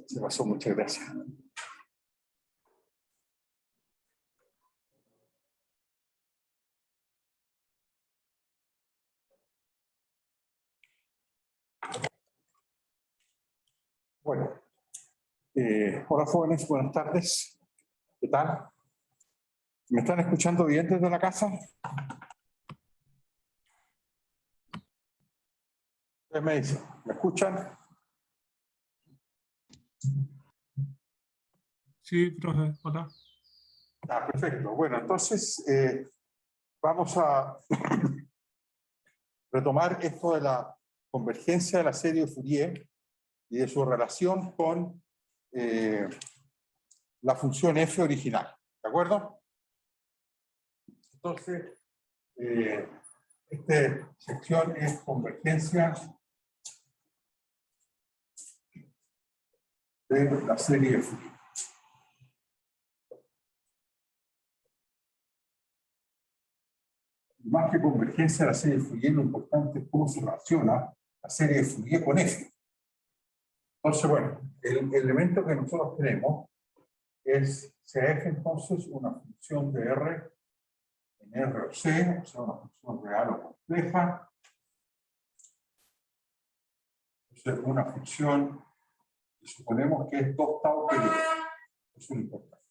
Se pasó, muchas gracias. Bueno, hola jóvenes, buenas tardes. ¿Qué tal? ¿Me están escuchando bien desde la casa? Ustedes me dicen, ¿me escuchan? Sí, profe, hola. Ah, perfecto. Bueno, entonces vamos a retomar esto de la convergencia de la serie de Fourier y de su relación con la función f original. ¿De acuerdo? Entonces, esta sección es convergencia de la serie de Fourier. Más que convergencia de la serie de Fourier, lo importante es cómo se relaciona la serie de Fourier con f. Entonces, bueno, el elemento que nosotros tenemos es CF, entonces, una función de R en R o C, o sea, una función real o compleja. Entonces, una función, y suponemos que es 2 tau periódica. Eso es importante.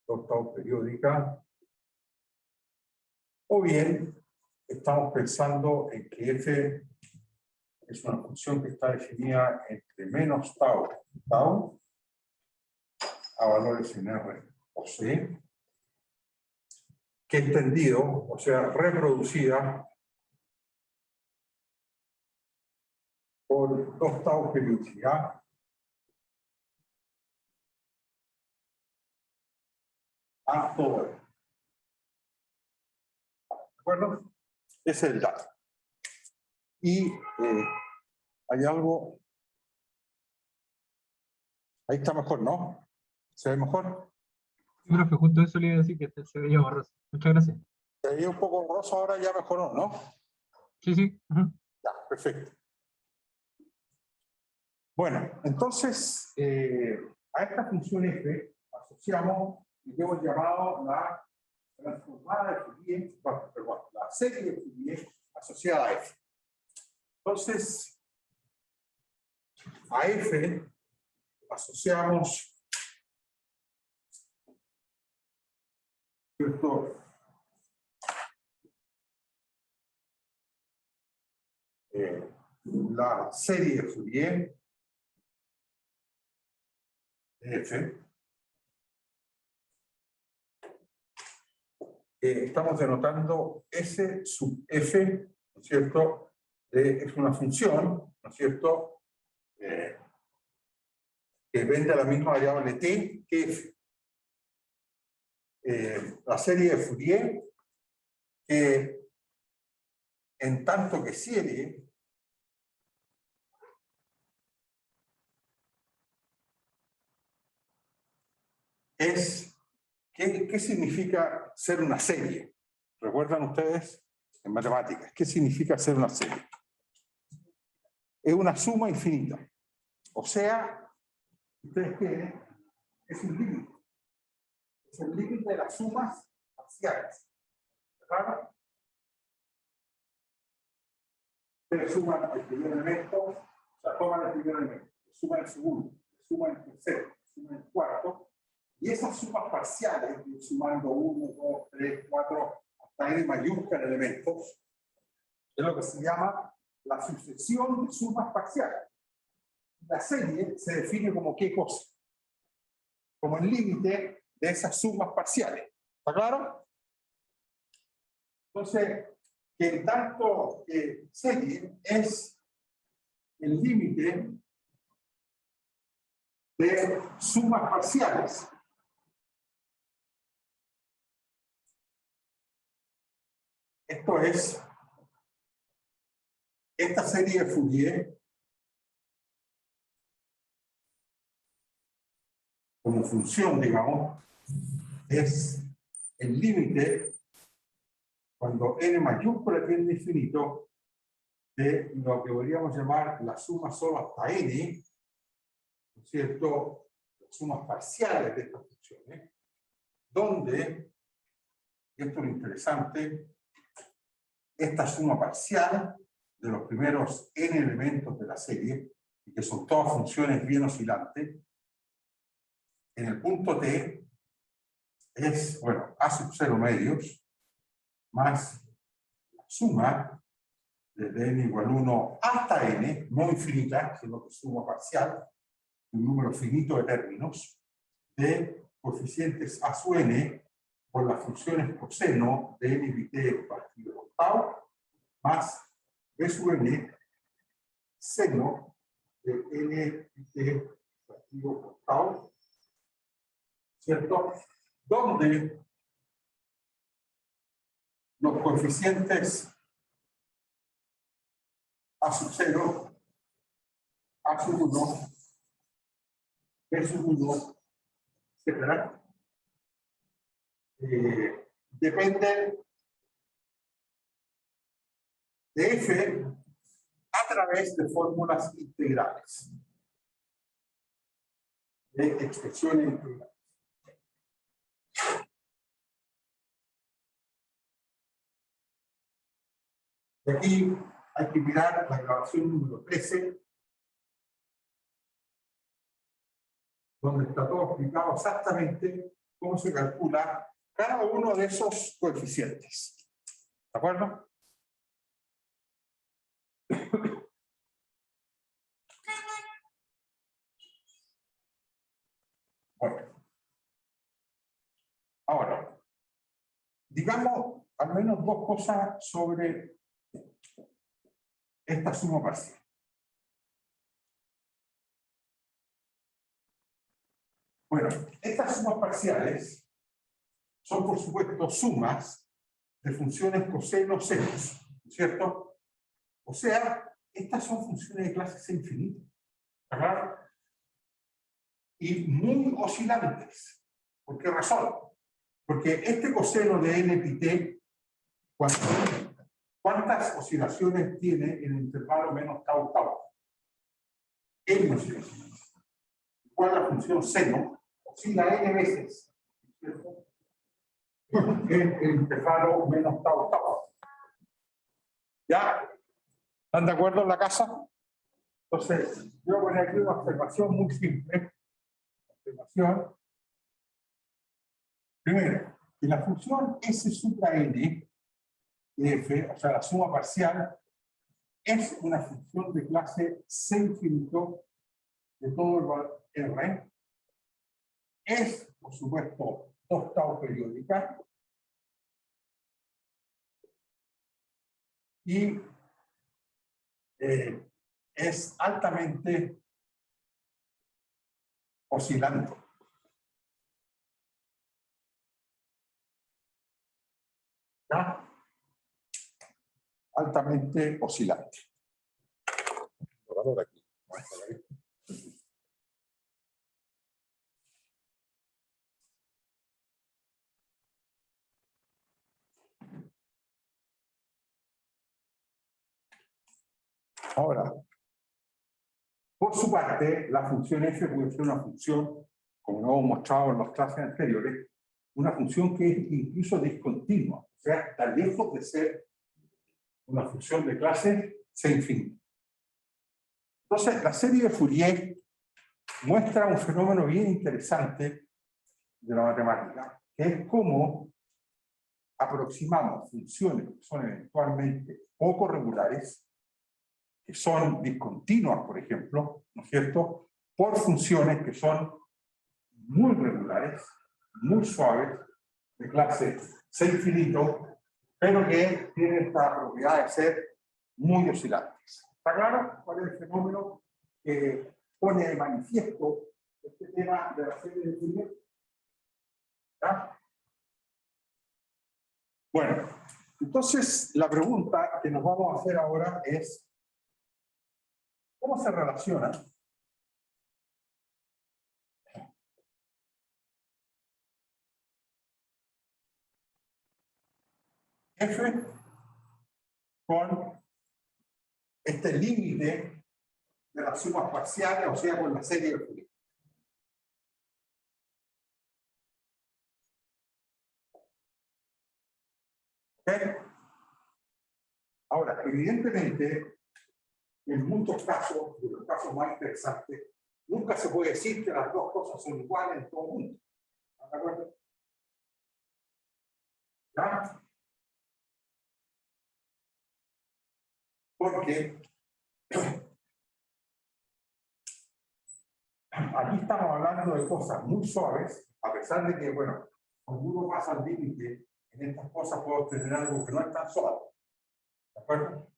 2 tau periódica. O bien, estamos pensando en que F es una función que está definida entre menos tau y tau, a valores en R o C, que entendido, o sea, reproducida por 2 tau periodicidad a todo esto. ¿De acuerdo? Ese es el dato. Y hay algo. Ahí está mejor, ¿no? ¿Se ve mejor? Sí, profe, justo eso le iba a decir que se veía borroso. Muchas gracias. Se veía un poco borroso, ahora ya mejoró, ¿no? Sí, sí. Ya, perfecto. Bueno, entonces, a esta función f asociamos lo que hemos llamado la transformada de Fourier, perdón, la serie de Fourier asociada a f. Entonces, a f asociamos, ¿cierto? La serie de Fourier de f. Estamos denotando S sub f, ¿no es cierto? Es una función, ¿no es cierto? Que depende de la misma variable t que f. La serie de Fourier, que en tanto que serie, es, ¿qué significa ser una serie? ¿Recuerdan ustedes en matemáticas? ¿Qué significa ser una serie? Es una suma infinita. O sea, ustedes tienen, es un límite. Es el límite de las sumas parciales. ¿Verdad? Ustedes suman el primer elemento, o sea, toman el primer elemento, suman el segundo, suman el tercero, suman el cuarto, y esas sumas parciales, sumando 1, 2, 3, 4, hasta n mayúscula en elementos, es lo que se llama la sucesión de sumas parciales. La serie se define como ¿qué cosa? Como el límite de esas sumas parciales. ¿Está claro? Entonces, que en tanto serie es el límite de sumas parciales. Esto es esta serie de Fourier como función, digamos, es el límite cuando n mayúscula tiende a infinito de lo que podríamos llamar la suma solo hasta n, ¿no es cierto? Las sumas parciales de estas funciones, donde, y esto es lo interesante, esta suma parcial de los primeros n elementos de la serie, y que son todas funciones bien oscilantes, en el punto t es, bueno, a sub 0 medios más la suma desde n igual 1 hasta n, no infinita, sino que suma parcial, un número finito de términos, de coeficientes a sub n por las funciones coseno de n pi t partido por tau, más b sub n seno de n pi t partido por tau, ¿cierto? Donde los coeficientes a sub 0, a sub 1, b sub 1, etcétera, dependen de f a través de fórmulas integrales, de expresiones integrales. Y aquí hay que mirar la grabación número 13, donde está todo explicado exactamente cómo se calcula cada uno de esos coeficientes. ¿De acuerdo? Bueno. Ahora, digamos al menos dos cosas sobre esta suma parcial. Bueno, estas sumas parciales son, por supuesto, sumas de funciones coseno senos, ¿cierto? O sea, estas son funciones de clase C infinita, ¿verdad? Y muy oscilantes. ¿Por qué razón? Porque este coseno de n pi t, ¿cuántas oscilaciones tiene en el intervalo menos tau tau? N oscilaciones. ¿Cuál es la función seno? Oscila n veces, ¿cierto? En el intervalo menos tau tau. ¿Ya? ¿Están de acuerdo en la casa? Entonces, yo voy a poner aquí una observación muy simple. Observación. Primero, que la función S supra n de f, o sea, la suma parcial, es una función de clase C infinito de todo el valor R. Es, por supuesto, 2 tau periódica. Y es altamente oscilante. ¿Ya? Altamente oscilante. Aquí. Ahora, por su parte, la función f puede ser una función, como lo hemos mostrado en las clases anteriores, una función que es incluso discontinua, o sea, está lejos de ser una función de clase C infinita. Entonces, la serie de Fourier muestra un fenómeno bien interesante de la matemática, que es cómo aproximamos funciones que son eventualmente poco regulares, que son discontinuas, por ejemplo, ¿no es cierto?, por funciones que son muy regulares, muy suaves, de clase C infinito, pero que tienen esta propiedad de ser muy oscilantes. ¿Está claro cuál es el fenómeno que pone de manifiesto este tema de la serie de Fourier? ¿Ya? Bueno, entonces la pregunta que nos vamos a hacer ahora es ¿cómo se relaciona f con este límite de las sumas parciales, o sea, con la serie de Fourier. ¿Okay? Ahora, evidentemente, en muchos casos, de los casos más interesantes, nunca se puede decir que las dos cosas son iguales en todo mundo. ¿Están de acuerdo? ¿Ya? Porque aquí estamos hablando de cosas muy suaves, a pesar de que, bueno, cuando uno pasa al límite, en estas cosas puede obtener algo que no es tan suave. ¿De acuerdo?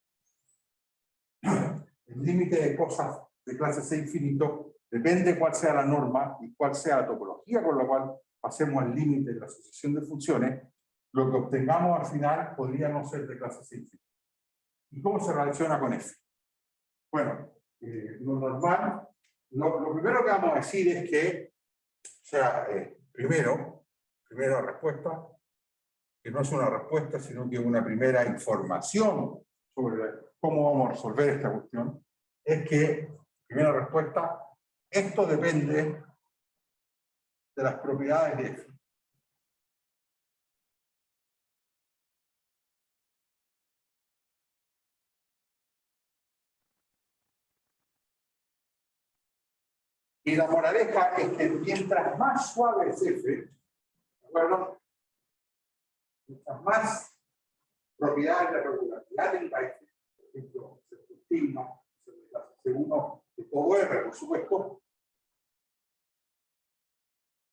El límite de cosas de clase C infinito depende de cuál sea la norma y cuál sea la topología con la cual pasemos al límite de la asociación de funciones. Lo que obtengamos al final podría no ser de clase C infinito. ¿Y cómo se relaciona con F? Bueno, lo normal, lo primero que vamos a decir es que, o sea, primera respuesta, que no es una respuesta, sino que una primera información sobre cómo vamos a resolver esta cuestión, es que, primera respuesta, esto depende de las propiedades de F. Y la moraleja es que mientras más suave es F, ¿de acuerdo? Mientras más propiedades de regularidad tenga F, por ejemplo, ser continua, ser de clase C1, de todo R, por supuesto,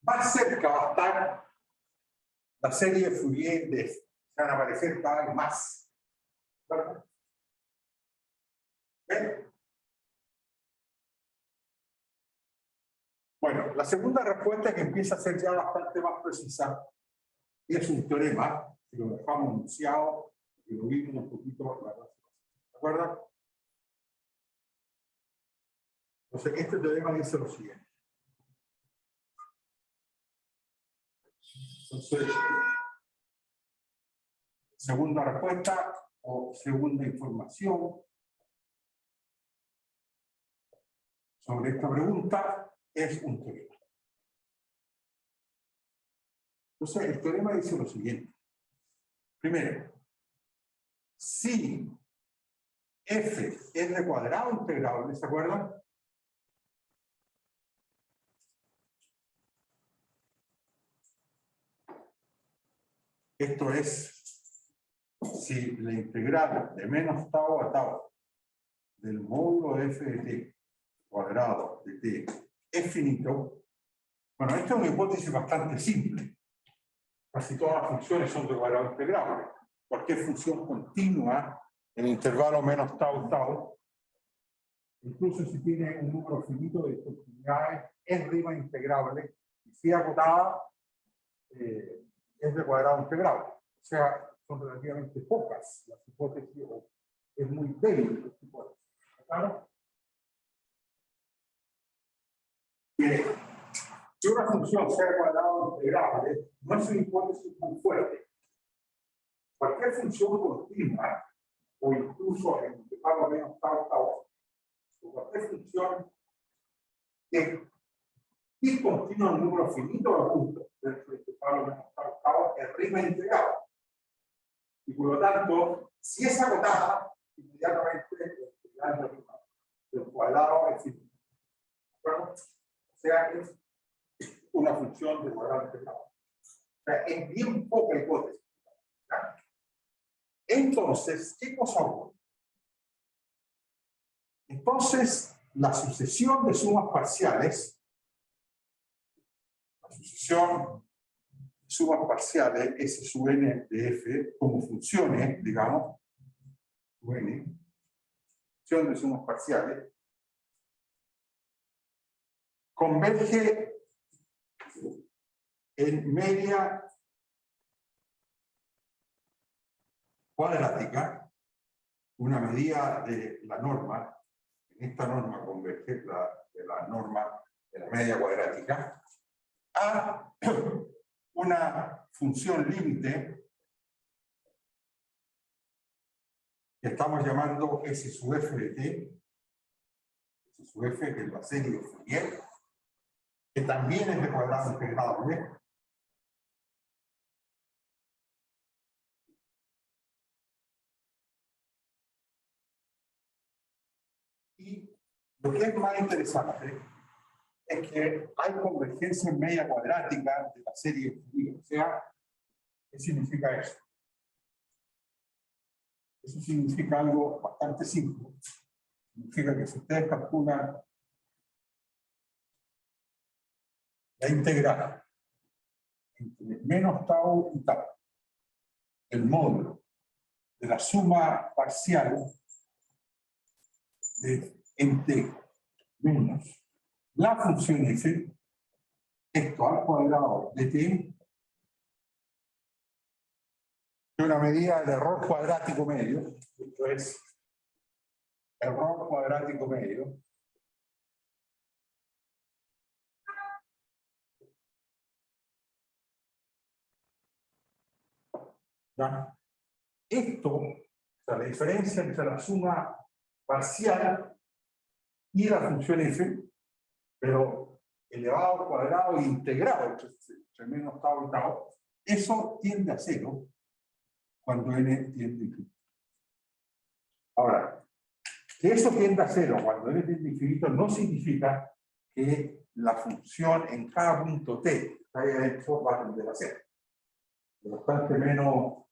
más cerca va a estar la serie de Fourier de F. Se van a aparecer cada vez más. ¿Verdad? ¿Ven? Bueno, la segunda respuesta, que empieza a ser ya bastante más precisa, es un teorema, que lo dejamos enunciado, que lo vimos un poquito en la clase. ¿De acuerdo? Entonces, este teorema dice lo siguiente. Entonces, segunda respuesta o segunda información sobre esta pregunta es un teorema. Entonces, el teorema dice lo siguiente. Primero, si F es de cuadrado integrable, ¿se acuerdan? Esto es, si la integral de menos tau a tau del módulo de f de t cuadrado de t es finito, bueno, esta es una hipótesis bastante simple. Casi todas las funciones son de cuadrado integrable. Cualquier función continua en intervalo menos tau tau, incluso si tiene un número finito de discontinuidades, es rima integrable y si acotada, es de cuadrado integrable. O sea, son relativamente pocas las hipótesis, es muy débil esta hipótesis. ¿Claro? Si una función sea de cuadrado integrable, no es una hipótesis muy fuerte. Cualquier función continua, o incluso en intervalo menos tau tau, o cualquier función que discontinua un número finito de puntos dentro del intervalo menos tau tau, es rima integrable. Y por lo tanto, si es acotada, inmediatamente el cuadrado es finito. ¿De o sea, es una función de cuadrado integrable. O sea, es bien poca hipótesis. ¿Ya? Entonces, ¿qué cosa ocurre? Entonces, la sucesión de sumas parciales, S sub n de f, como funciones, digamos, función de sumas parciales, converge en media cuadrática, una medida de la norma. En esta norma converge de la norma de la media cuadrática a una función límite que estamos llamando S sub f de t, S sub f, que es la serie de Fourier, que también es de cuadrado integrable. Y lo que es más interesante es que hay convergencia en media cuadrática de la serie de Fourier. O sea, ¿qué significa eso? Eso significa algo bastante simple. Significa que si ustedes calculan la integral entre menos tau y tau, el módulo de la suma parcial de t menos la función f, esto al cuadrado de t, es una medida del error cuadrático medio. Esto es error cuadrático medio. ¿Ya? Esto, o sea, la diferencia entre la suma parcial y la función f, pero elevado al cuadrado e integrado entre menos tau y tau, eso tiende a cero cuando n tiende a infinito. Ahora, que eso tienda a cero cuando n tiende a infinito no significa que la función en cada punto t que haya hecho va a tender a cero. Es bastante menos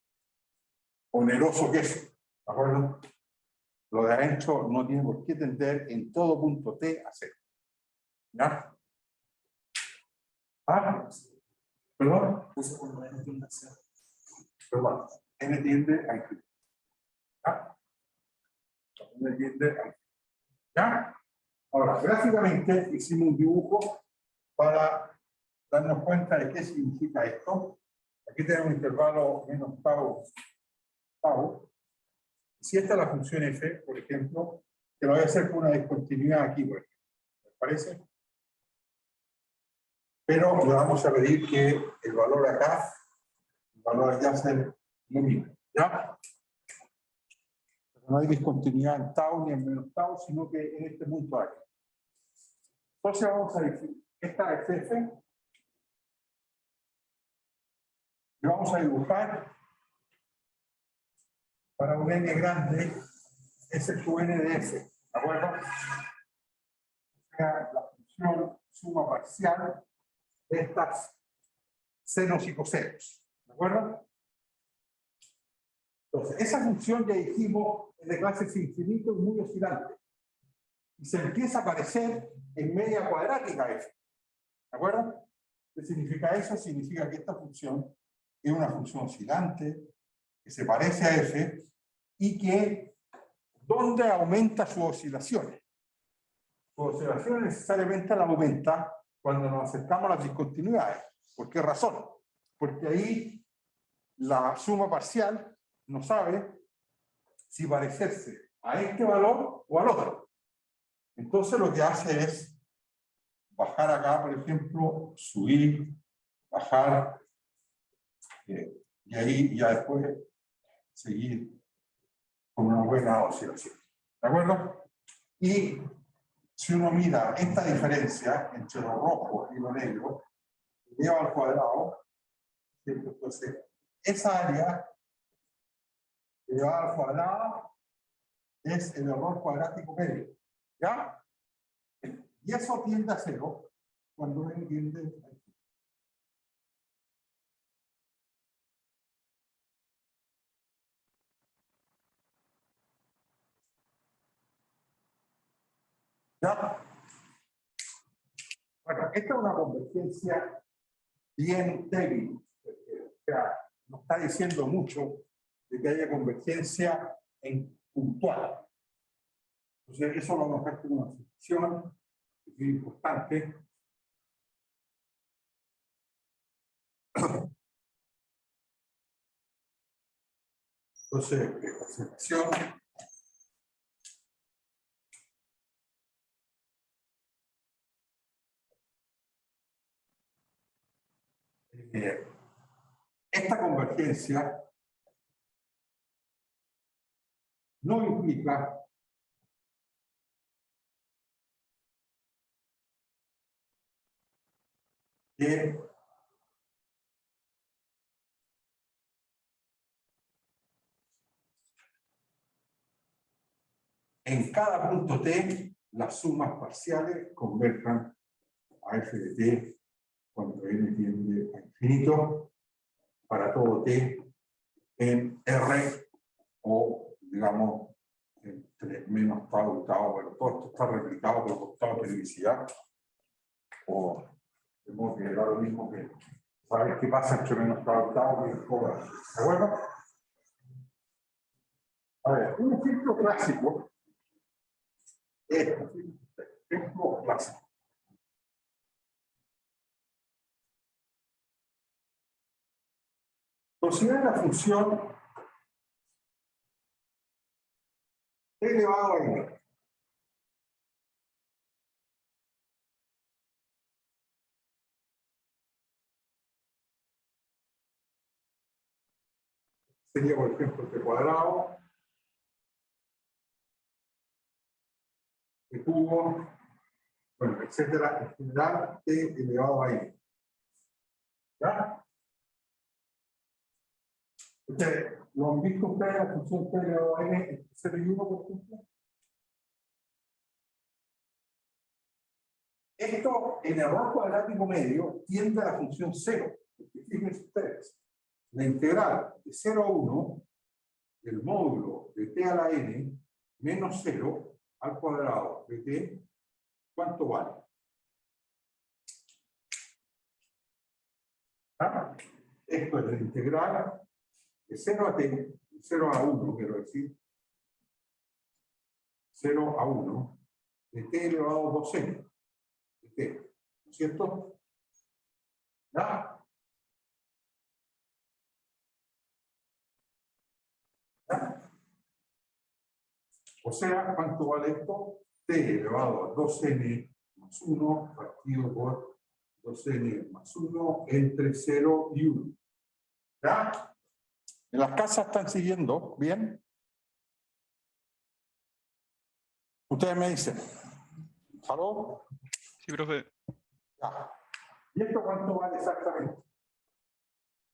oneroso que eso, ¿de acuerdo? Lo de adentro no tiene por qué tender en todo punto t a cero. ¿Ya? ¿Ah? ¿Perdón? Eso cuando n tiende a cero. Perdón. N tiende a infinito. ¿Ya? N tiende a infinito. ¿Ya? Ahora, gráficamente hicimos un dibujo para darnos cuenta de qué significa esto. Aquí tenemos un intervalo menos tau, tau. Si esta es la función f, por ejemplo, que lo voy a hacer con una discontinuidad aquí, por ejemplo. ¿Les parece? Pero le vamos a pedir que el valor acá, el valor allá sea lo mismo. ¿Ya? No hay discontinuidad en tau ni en menos tau, sino que en este punto aquí. Entonces vamos a decir, esta es f, y vamos a dibujar para un n grande, s sub n de f, ¿de acuerdo? O sea, la función suma parcial de estas senos y cosenos, ¿de acuerdo? Entonces, esa función ya dijimos es de clase infinito y muy oscilante. Y se empieza a aparecer en media cuadrática f, ¿de acuerdo? ¿Qué significa eso? Significa que esta función es una función oscilante, que se parece a f, y que, ¿dónde aumenta sus oscilaciones? Sus oscilaciones necesariamente la aumenta cuando nos acercamos a las discontinuidades. ¿Por qué razón? Porque ahí la suma parcial no sabe si parecerse a este valor o al otro. Entonces lo que hace es bajar acá, por ejemplo, subir, bajar, y ahí ya después seguir con una buena oscilación. ¿De acuerdo? Y si uno mira esta diferencia entre lo rojo y lo negro, lleva al cuadrado, ¿cierto? Entonces, esa área elevada al cuadrado es el error cuadrático medio. ¿Ya? Y eso tiende a cero cuando n tiende a infinito. ¿Ya? Bueno, esta es una convergencia bien débil. O sea, no está diciendo mucho de que haya convergencia en puntual. Entonces, eso lo vamos a hacer como una función, que es importante. Entonces, observación. Esta convergencia no implica que en cada punto t las sumas parciales converjan a f de t cuando n tiende a infinito para todo t en R o, digamos, entre menos tau y tau. Bueno, todo esto está replicado por tau de periodicidad. O de modo que da lo mismo que saber qué pasa entre menos tau y tau y todo. ¿De acuerdo? A ver, un ejemplo clásico. Ejemplo clásico. Considera la función t elevado a n. Sería, por ejemplo, t cuadrado, t cubo, bueno, etcétera, en general, t elevado a n. ¿Ya? Ustedes, ¿lo han visto ustedes la función t elevado a n entre 0 y 1, por ejemplo? Esto, en error cuadrático medio, tiende a la función 0. Fíjense ustedes, la integral de 0 a 1 del módulo de t a la n menos 0 al cuadrado de t, ¿cuánto vale? ¿Ah? Esto es la integral de 0 a t, de 0 a 1, quiero decir, 0 a 1, de t elevado a 2n, de t, ¿no es cierto? ¿Ya? ¿Ya? O sea, ¿cuánto vale esto? T elevado a 2n más 1 partido por 2n más 1 entre 0 y 1. ¿Ya? ¿En las casas están siguiendo bien? Ustedes me dicen. ¿Aló? Sí, profe. Ya. ¿Y esto cuánto vale exactamente?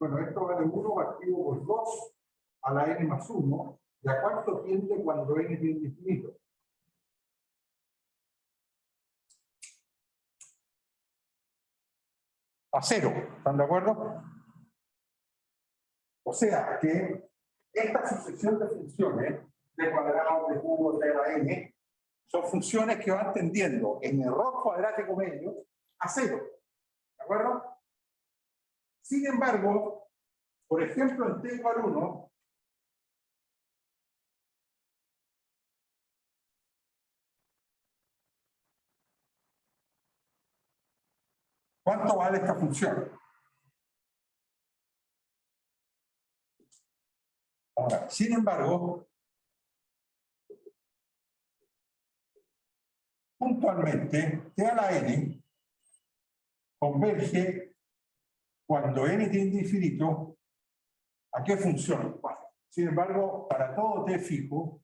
Bueno, esto vale 1 partido por 2 a la n más 1. ¿Y a cuánto tiende cuando n tiende infinito? A 0. ¿Están de acuerdo? O sea que esta sucesión de funciones, de cuadrado, de cubo, de la n, son funciones que van tendiendo en error cuadrático medio a 0. ¿De acuerdo? Sin embargo, por ejemplo, en t igual 1, ¿cuánto vale esta función? Ahora, sin embargo, puntualmente, t a la n converge cuando n tiende a infinito, ¿a qué función? Sin embargo, para todo t fijo,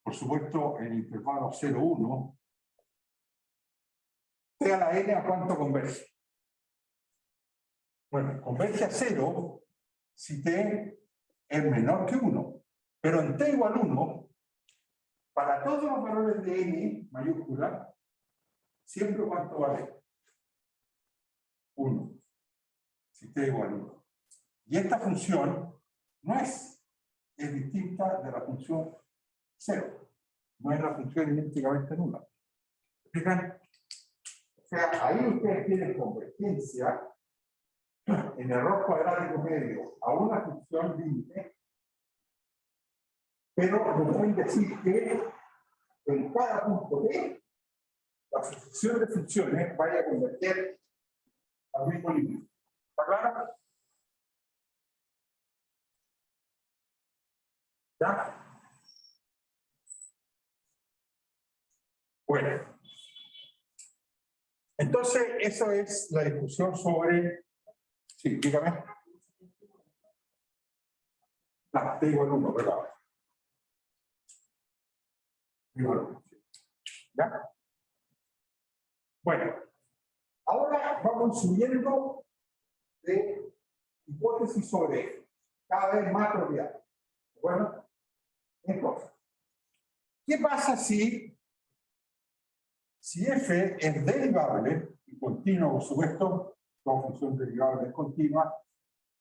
por supuesto, en el intervalo 0,1, t a la n ¿a cuánto converge? Bueno, converge a 0 si t es menor que 1. Pero en t igual 1, para todos los valores de n mayúscula, siempre ¿cuánto vale? 1. Si t igual 1. Y esta función no es distinta de la función 0. No es la función idénticamente nula. ¿Me explican? O sea, ahí ustedes tienen convergencia en error cuadrático medio a una función límite, pero no pueden decir que en cada punto t la sucesión de funciones vaya a converger al mismo límite. ¿Está claro? ¿Ya? Bueno. Entonces, eso es la discusión sobre... Sí, dígame. T igual 1, ¿verdad? ¿Ya? Bueno, ahora vamos subiendo de hipótesis sobre cada vez más propiedades. Bueno, entonces, ¿qué pasa si f es derivable y continua, por supuesto, toda función derivable es continua,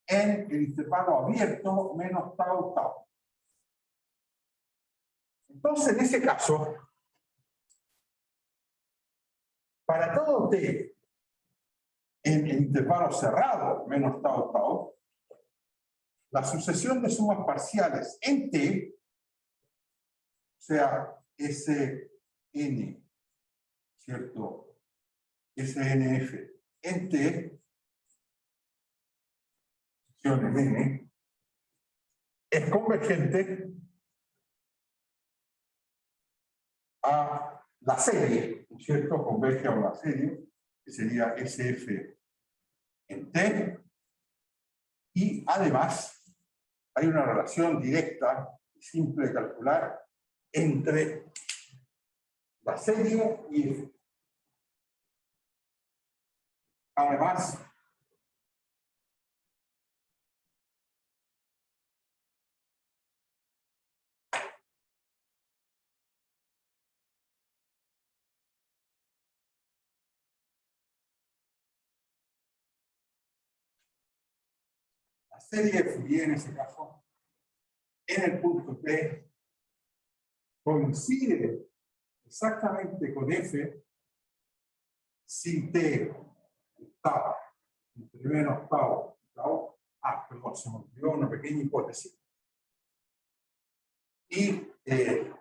en el intervalo abierto menos tau tau? Entonces, en ese caso, para todo t en el intervalo cerrado menos tau tau, la sucesión de sumas parciales en t, o sea, Sn, ¿cierto? SNF en t, sucesión en n, es convergente a la serie, ¿cierto? Converge a una serie, que sería SF en T, y además hay una relación directa y simple de calcular entre la serie y F. Además, la serie de Fourier en ese caso, en el punto T, coincide exactamente con F si T está entre menos tau y tau. Perdón, se me olvidó una pequeña hipótesis. Y F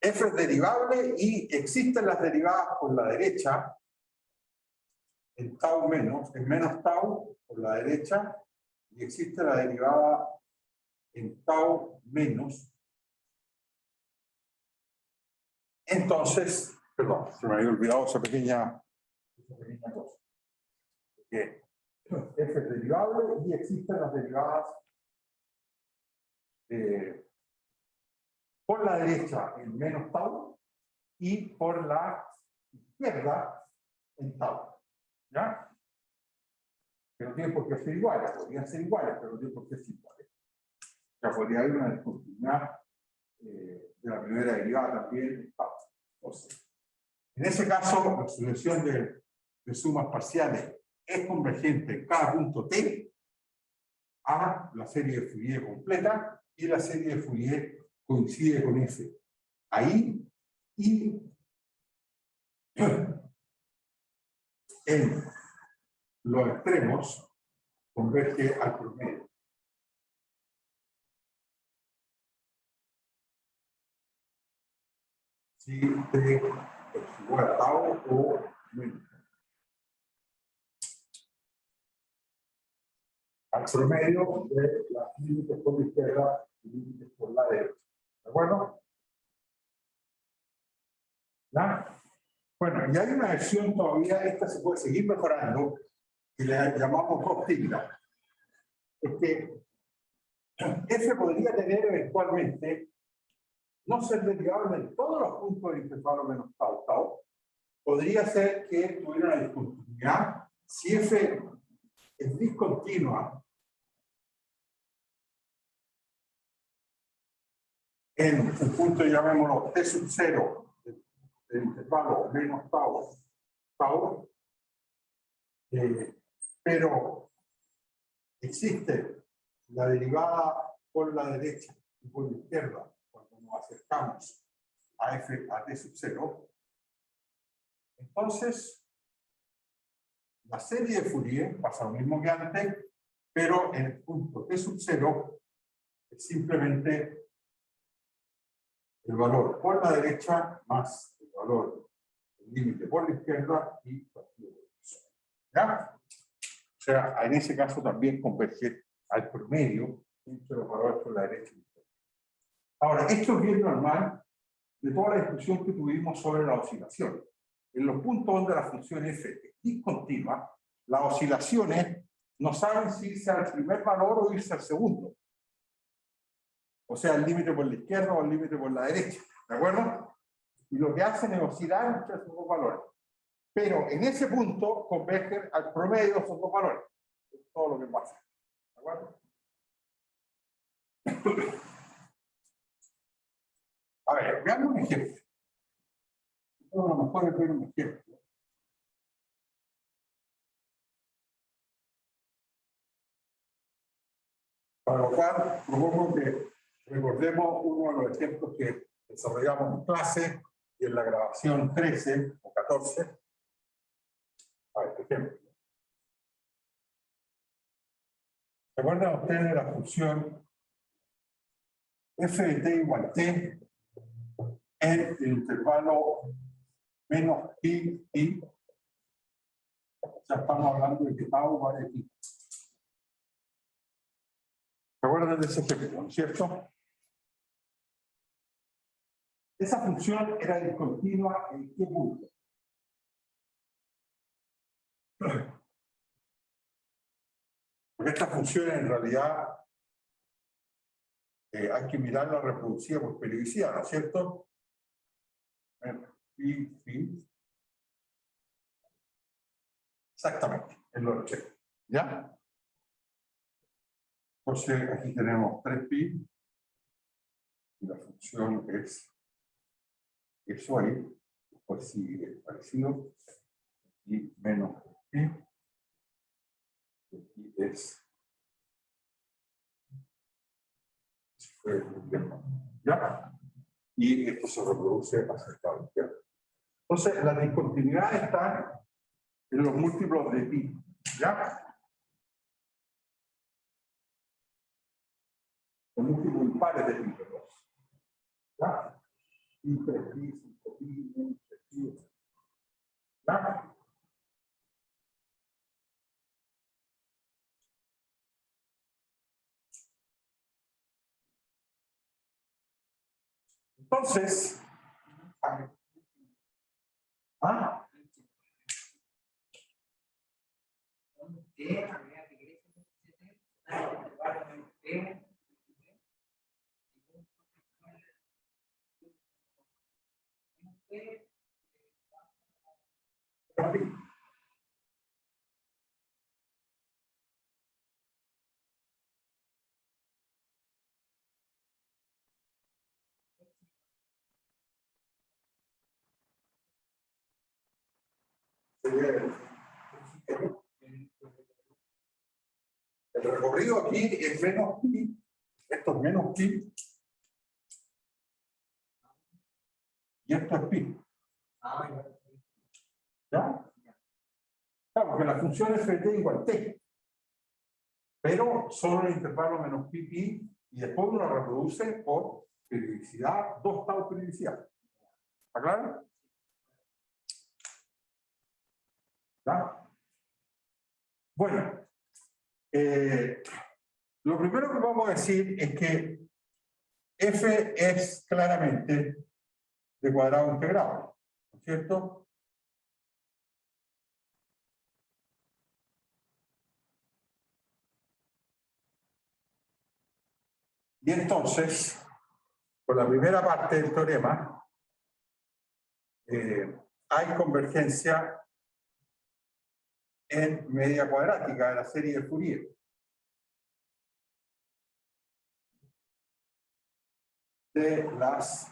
es derivable y existen las derivadas por la derecha en tau menos, en menos tau por la derecha, y existe la derivada en tau menos. Entonces, perdón, se me había olvidado esa pequeña cosa. Que F es derivable y existen las derivadas por la derecha en menos tau y por la izquierda en tau. ¿Ya? Que no tienen por qué ser iguales, podrían ser iguales, pero no tienen por qué ser iguales. O sea, podría haber una discontinuidad de la primera derivada también en tau. Entonces, en ese caso, la sucesión de sumas parciales es convergente en cada punto t a la serie de Fourier completa, y la serie de Fourier coincide con F ahí, y en los extremos converge al promedio. Si t es igual a tau o menos. Al promedio de las límites por la izquierda y límites por la derecha. ¿De acuerdo? ¿Ya? Bueno, y hay una versión todavía, esta se puede seguir mejorando, que le llamamos óptica. Es que F podría tener eventualmente no ser derivable en todos los puntos del intervalo menos tau tau. Podría ser que tuviera una discontinuidad. Si F es discontinua en un punto, llamémoslo T sub 0 del intervalo menos tau tau, pero existe la derivada por la derecha y por la izquierda cuando nos acercamos a F a T sub 0, entonces la serie de Fourier pasa lo mismo que antes, pero en el punto T sub 0 es simplemente el valor por la derecha más el valor del límite por la izquierda y partido por eso. ¿Ya? O sea, en ese caso también converge al promedio entre los valores por la derecha y la izquierda. Ahora, esto es bien normal de toda la discusión que tuvimos sobre la oscilación. En los puntos donde la función f es discontinua, las oscilaciones no saben si irse al primer valor o irse al segundo. O sea, el límite por la izquierda o el límite por la derecha. ¿De acuerdo? Y lo que hacen es oscilar entre esos dos valores. Pero en ese punto convergen al promedio de esos dos valores. Es todo lo que pasa. ¿De acuerdo? A ver, veamos un ejemplo. A lo mejor es ver un ejemplo. Para lo cual, propongo que recordemos uno de los ejemplos que desarrollamos en clase y en la grabación 13 o 14. A ver, ejemplo. ¿Se acuerdan ustedes de la función f de t igual t en el intervalo menos pi, pi? Ya estamos hablando de que tau vale pi. ¿Se acuerdan de ese ejemplo, no es cierto? Esa función era discontinua en qué punto. Porque esta función en realidad hay que mirarla reproducida por periodicidad, ¿no es cierto? Pi, pi. Exactamente, es lo que ¿ya? Entonces aquí tenemos 3pi y la función es eso ahí, pues sigue parecido, y menos pi, y aquí es ¿ya? Y esto se reproduce hacia el lado izquierdo. Entonces, la discontinuidad está en los múltiplos de pi, ¿ya? Los múltiplos impares de pi, perdón. ¿Ya? Pi, 3pi, 5pi, 3pi, ¿ya? Entonces, ¿ah? El recorrido aquí es menos pi, esto es menos pi, y esto es pi. ¿Ya? Claro, porque la función f de t igual t, pero solo en el intervalo menos pi, pi, y después uno reproduce por periodicidad, 2 tau periodicidad. ¿Está claro? ¿Ya? Bueno, lo primero que vamos a decir es que f es claramente de cuadrado integrado, ¿no es cierto? Y entonces, por la primera parte del teorema, hay convergencia en media cuadrática de la serie de Fourier. De las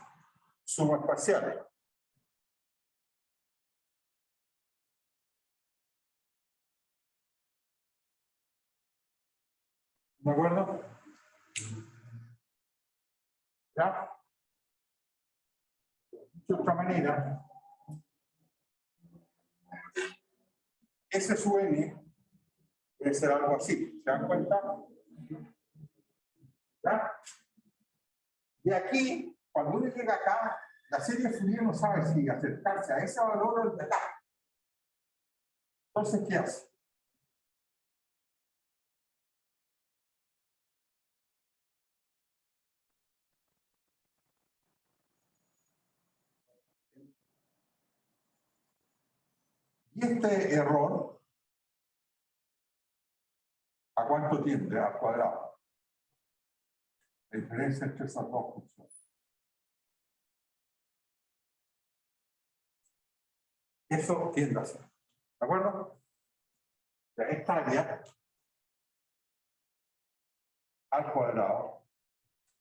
sumas parciales. ¿De acuerdo? ¿Ya? De otra manera, S sub n debe ser algo así. ¿Se dan cuenta? ¿Ya? Y aquí, cuando uno llega acá, la serie de Fourier no sabe si acercarse a ese valor o el de acá. Entonces, ¿qué hace? Y este error, ¿a cuánto tiende? Al cuadrado. La diferencia entre esas dos funciones. Eso tiende a cero. ¿De acuerdo? Esta área al cuadrado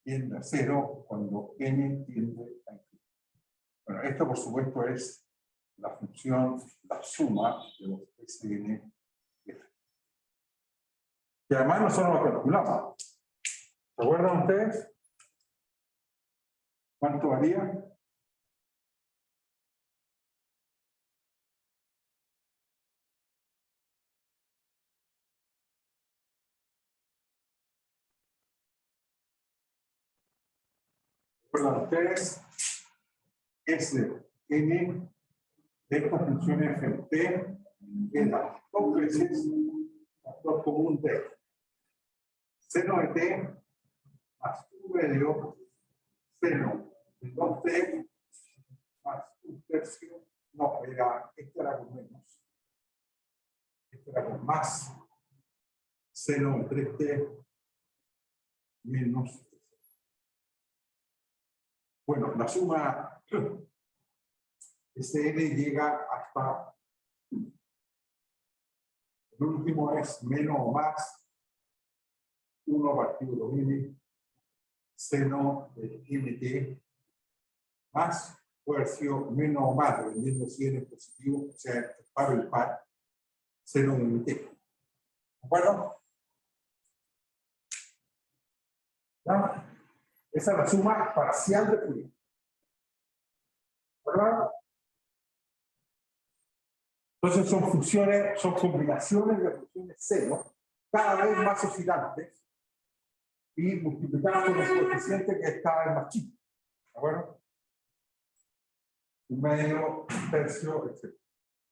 tiende a cero cuando n tiende a infinito. Bueno, esto por supuesto es la función, la suma de los Sn. Que además nosotros lo calculamos. ¿Se acuerdan ustedes? ¿Cuánto varía? ¿Recuerdan ustedes? S n de esta función f en t era 2 veces factor común de seno de t más 1 medio seno de 2t más 1/3. No, este era con menos. Este era con más seno de 3t menos. Bueno, la suma Sn llega hasta, el último es menos o más 1 partido 2n seno de nt más, puede haber sido menos o más, dependiendo si n es positivo, o sea, el par o el par, seno de nt. ¿De acuerdo? ¿Ya? Esa es la suma parcial de Fourier. ¿Verdad? Entonces son funciones, son combinaciones de funciones seno, cada vez más oscilantes, y multiplicadas por el coeficiente que está cada vez más chico. ¿De acuerdo? 1 medio, 1/3, etc.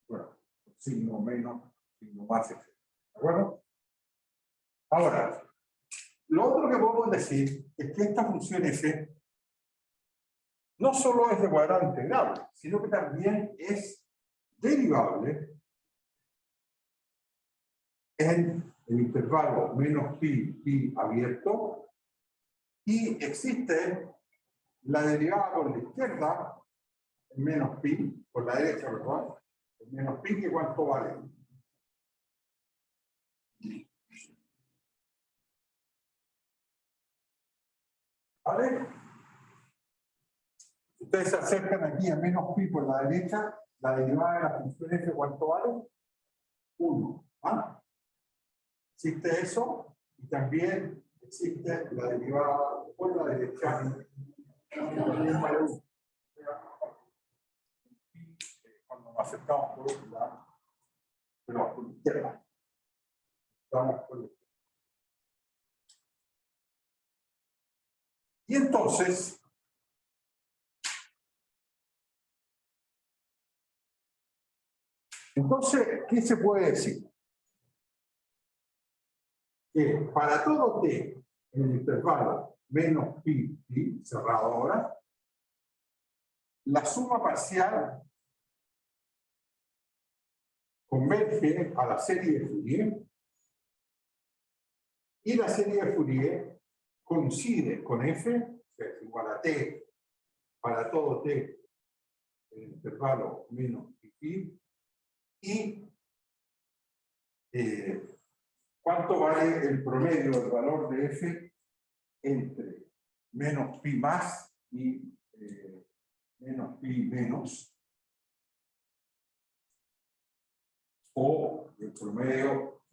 Bueno, signo menos, signo más, etc. ¿De acuerdo? Ahora, lo otro que podemos decir es que esta función f no solo es de cuadrado integrable, sino que también es derivable en el intervalo menos pi abierto, y existe la derivada por la izquierda, menos pi, por la derecha, perdón, menos pi, que cuánto vale. ¿Vale? Ustedes se acercan aquí a menos pi por la derecha, la derivada de la función f, ¿cuánto vale? 1. ¿Ah? Existe eso, y también existe la derivada por la derecha. Cuando nos acercamos por otro lado, pero por la izquierda. Vamos por la izquierda. Y entonces, ¿qué se puede decir? Que para todo t en el intervalo menos pi, cerrado ahora, la suma parcial converge a la serie de Fourier, y la serie de Fourier coincide con f, o sea, es igual a t para todo t en el intervalo menos pi, y ¿cuánto vale el promedio del valor de f entre menos pi más y menos pi menos? O el promedio,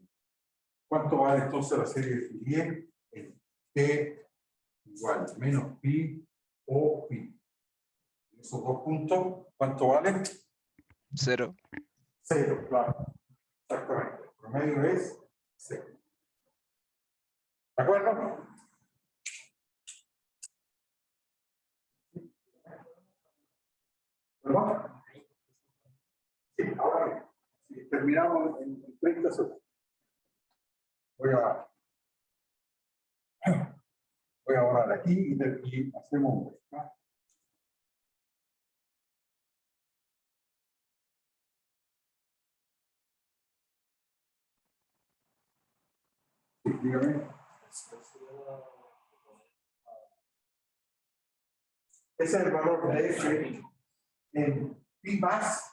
¿cuánto vale entonces la serie de Fourier en t igual a menos pi o pi? Esos dos puntos, ¿cuánto vale? 0. 0, claro. Exactamente. El promedio es 0. ¿De acuerdo? ¿Perdón? Sí, ahora sí, terminamos en 30 segundos. Voy a borrar aquí y hacemos un break, ¿no? Sí, dígame. Ese es el valor de f en pi más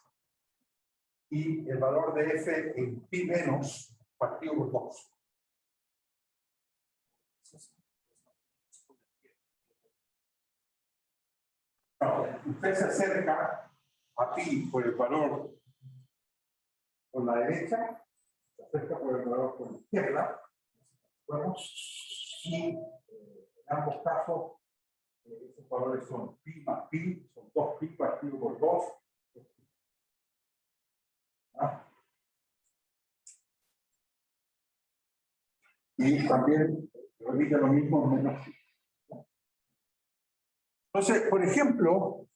y el valor de f en pi menos partido por 2. Usted se acerca a pi por el valor por la derecha, se acerca por el valor por la izquierda, y en ambos casos esos valores son pi más pi, son 2pi partido por 2. ¿Ah? Y también repite lo mismo menos pi. Entonces, por ejemplo,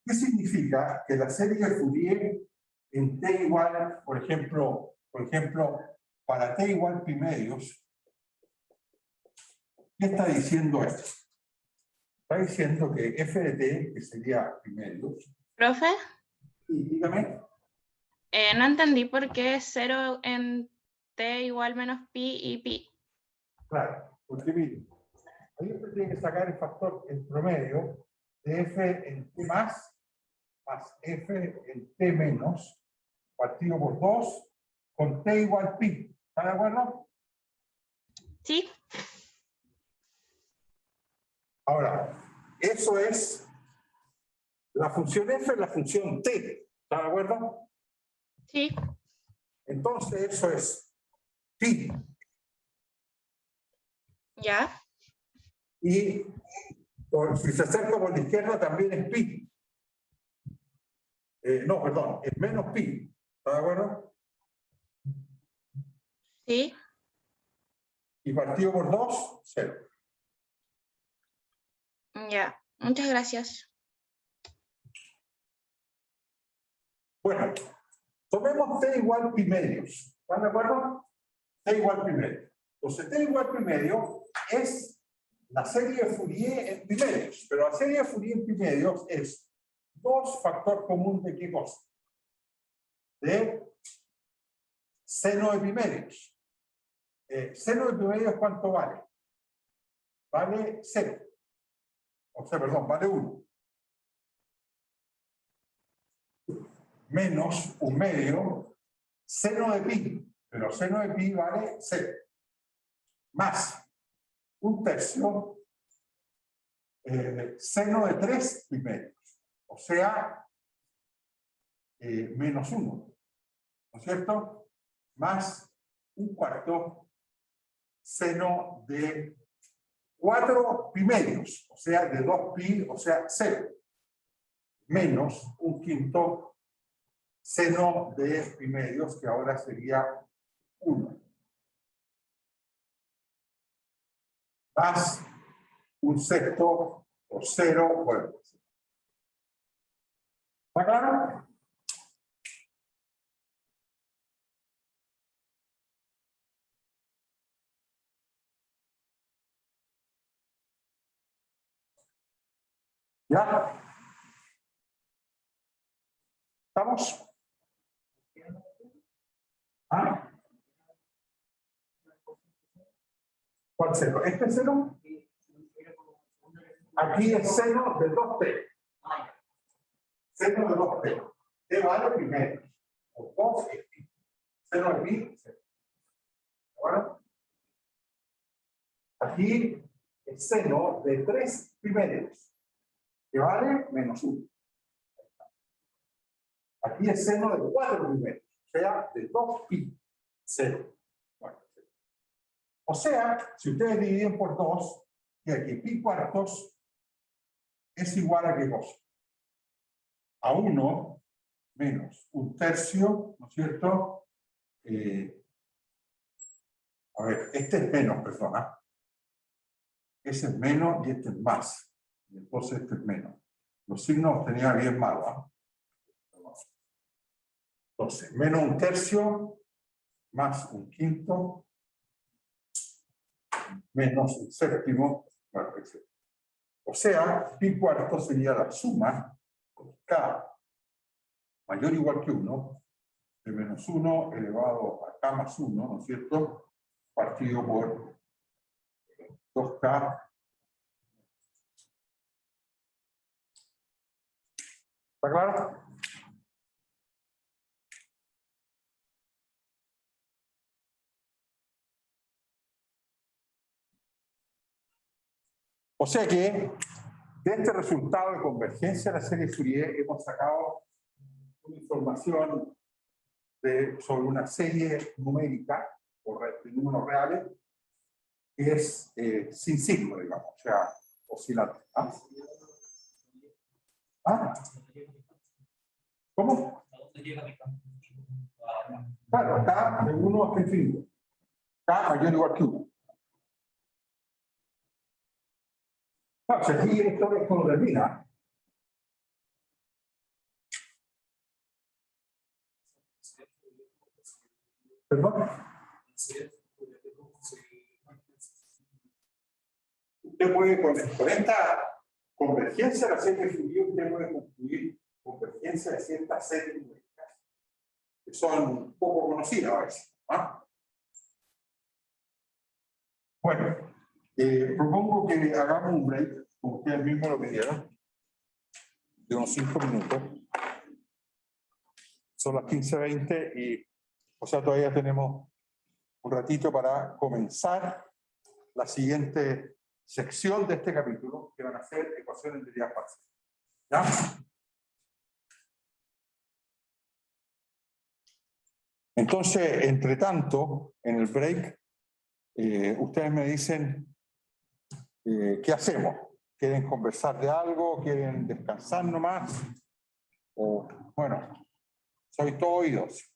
¿qué significa que la serie de Fourier en t igual, por ejemplo, para t igual pi medios, ¿qué está diciendo esto? Está diciendo que f de t, que sería pi medios. Profe, Y dígame. no entendí por qué 0 en t igual menos pi y pi. Claro, porque mire, ahí usted tiene que sacar el factor, el promedio de f en t más f en t menos, partido por 2, con t igual pi. ¿Está de acuerdo? ¿Sí? Ahora, eso es la función f, la función t. ¿Está de acuerdo? Sí. Entonces, eso es pi. ¿Ya? Y si se acerca por la izquierda, también es pi. No, perdón, es menos pi. ¿Está de acuerdo? Sí. Y partido por 2, 0. Ya. Muchas gracias. Bueno, tomemos t igual pi medios. ¿Están de acuerdo? T igual pi medio. Entonces, t igual pi medio es la serie de Fourier en pi medios. Pero la serie de Fourier en pi medios es 2 factor común de qué cosa? De seno de pi medios. Seno de pi medios, ¿cuánto vale? Vale 0. O sea, perdón, vale 1. Menos un medio, seno de pi, pero seno de pi vale 0. Más un tercio, seno de 3 pi medios. O sea, menos 1. ¿No es cierto? Más un cuarto, seno de 4 pi medios. O sea, de 2 pi, o sea, 0. Menos un quinto, seno de pi medios, que ahora sería 1. Más un sexto o 0. Bueno. ¿Está claro? ¿Ya? ¿Estamos? ¿Ah? ¿Cuál cero? ¿Este cero? Aquí es seno de 2t. Seno de 2t. T vale primero. O 2 es pi. Seno de pi, 0. Ahora, aquí es seno de 3 primeros, que vale menos 1. Aquí es seno de 4 primeros, o sea, de 2 pi, 0. Bueno, o sea, si ustedes dividen por 2, que aquí pi cuartos es igual a qué cosa? A 1 menos un tercio, ¿no es cierto? A ver, este es menos, perdona. Ese es menos y este es más. Y entonces este es menos. Los signos los tenía bien mal, ¿no? Entonces, menos un tercio, más un quinto, menos un séptimo, bueno, etc. O sea, pi cuarto sería la suma con k mayor o igual que 1, de menos 1 elevado a k más 1, ¿no es cierto? Partido por 2k ¿Está claro? O sea que de este resultado de convergencia de la serie Fourier hemos sacado una información sobre una serie numérica o de números reales que es sin signo, digamos, o sea, oscilante. ¿Ah? ¿Ah? ¿Cómo? Claro, acá de 1 hasta infinito. K mayor o igual que 1. Claro, si aquí esto no termina. ¿Perdón? Usted puede, con esta convergencia de la serie de Fourier, usted puede concluir convergencia de ciertas series numéricas que son poco conocidas a veces. ¿Ah? Bueno, propongo que hagamos un break, como ustedes mismos lo pidieron, de unos 5 minutos. Son las 15:20 y, o sea, todavía tenemos un ratito para comenzar la siguiente sección de este capítulo, que van a ser ecuaciones de derivadas parciales. ¿Ya? Entonces, entre tanto, en el break, ustedes me dicen qué hacemos. ¿Quieren conversar de algo? ¿Quieren descansar nomás? O, bueno, soy todo oídos.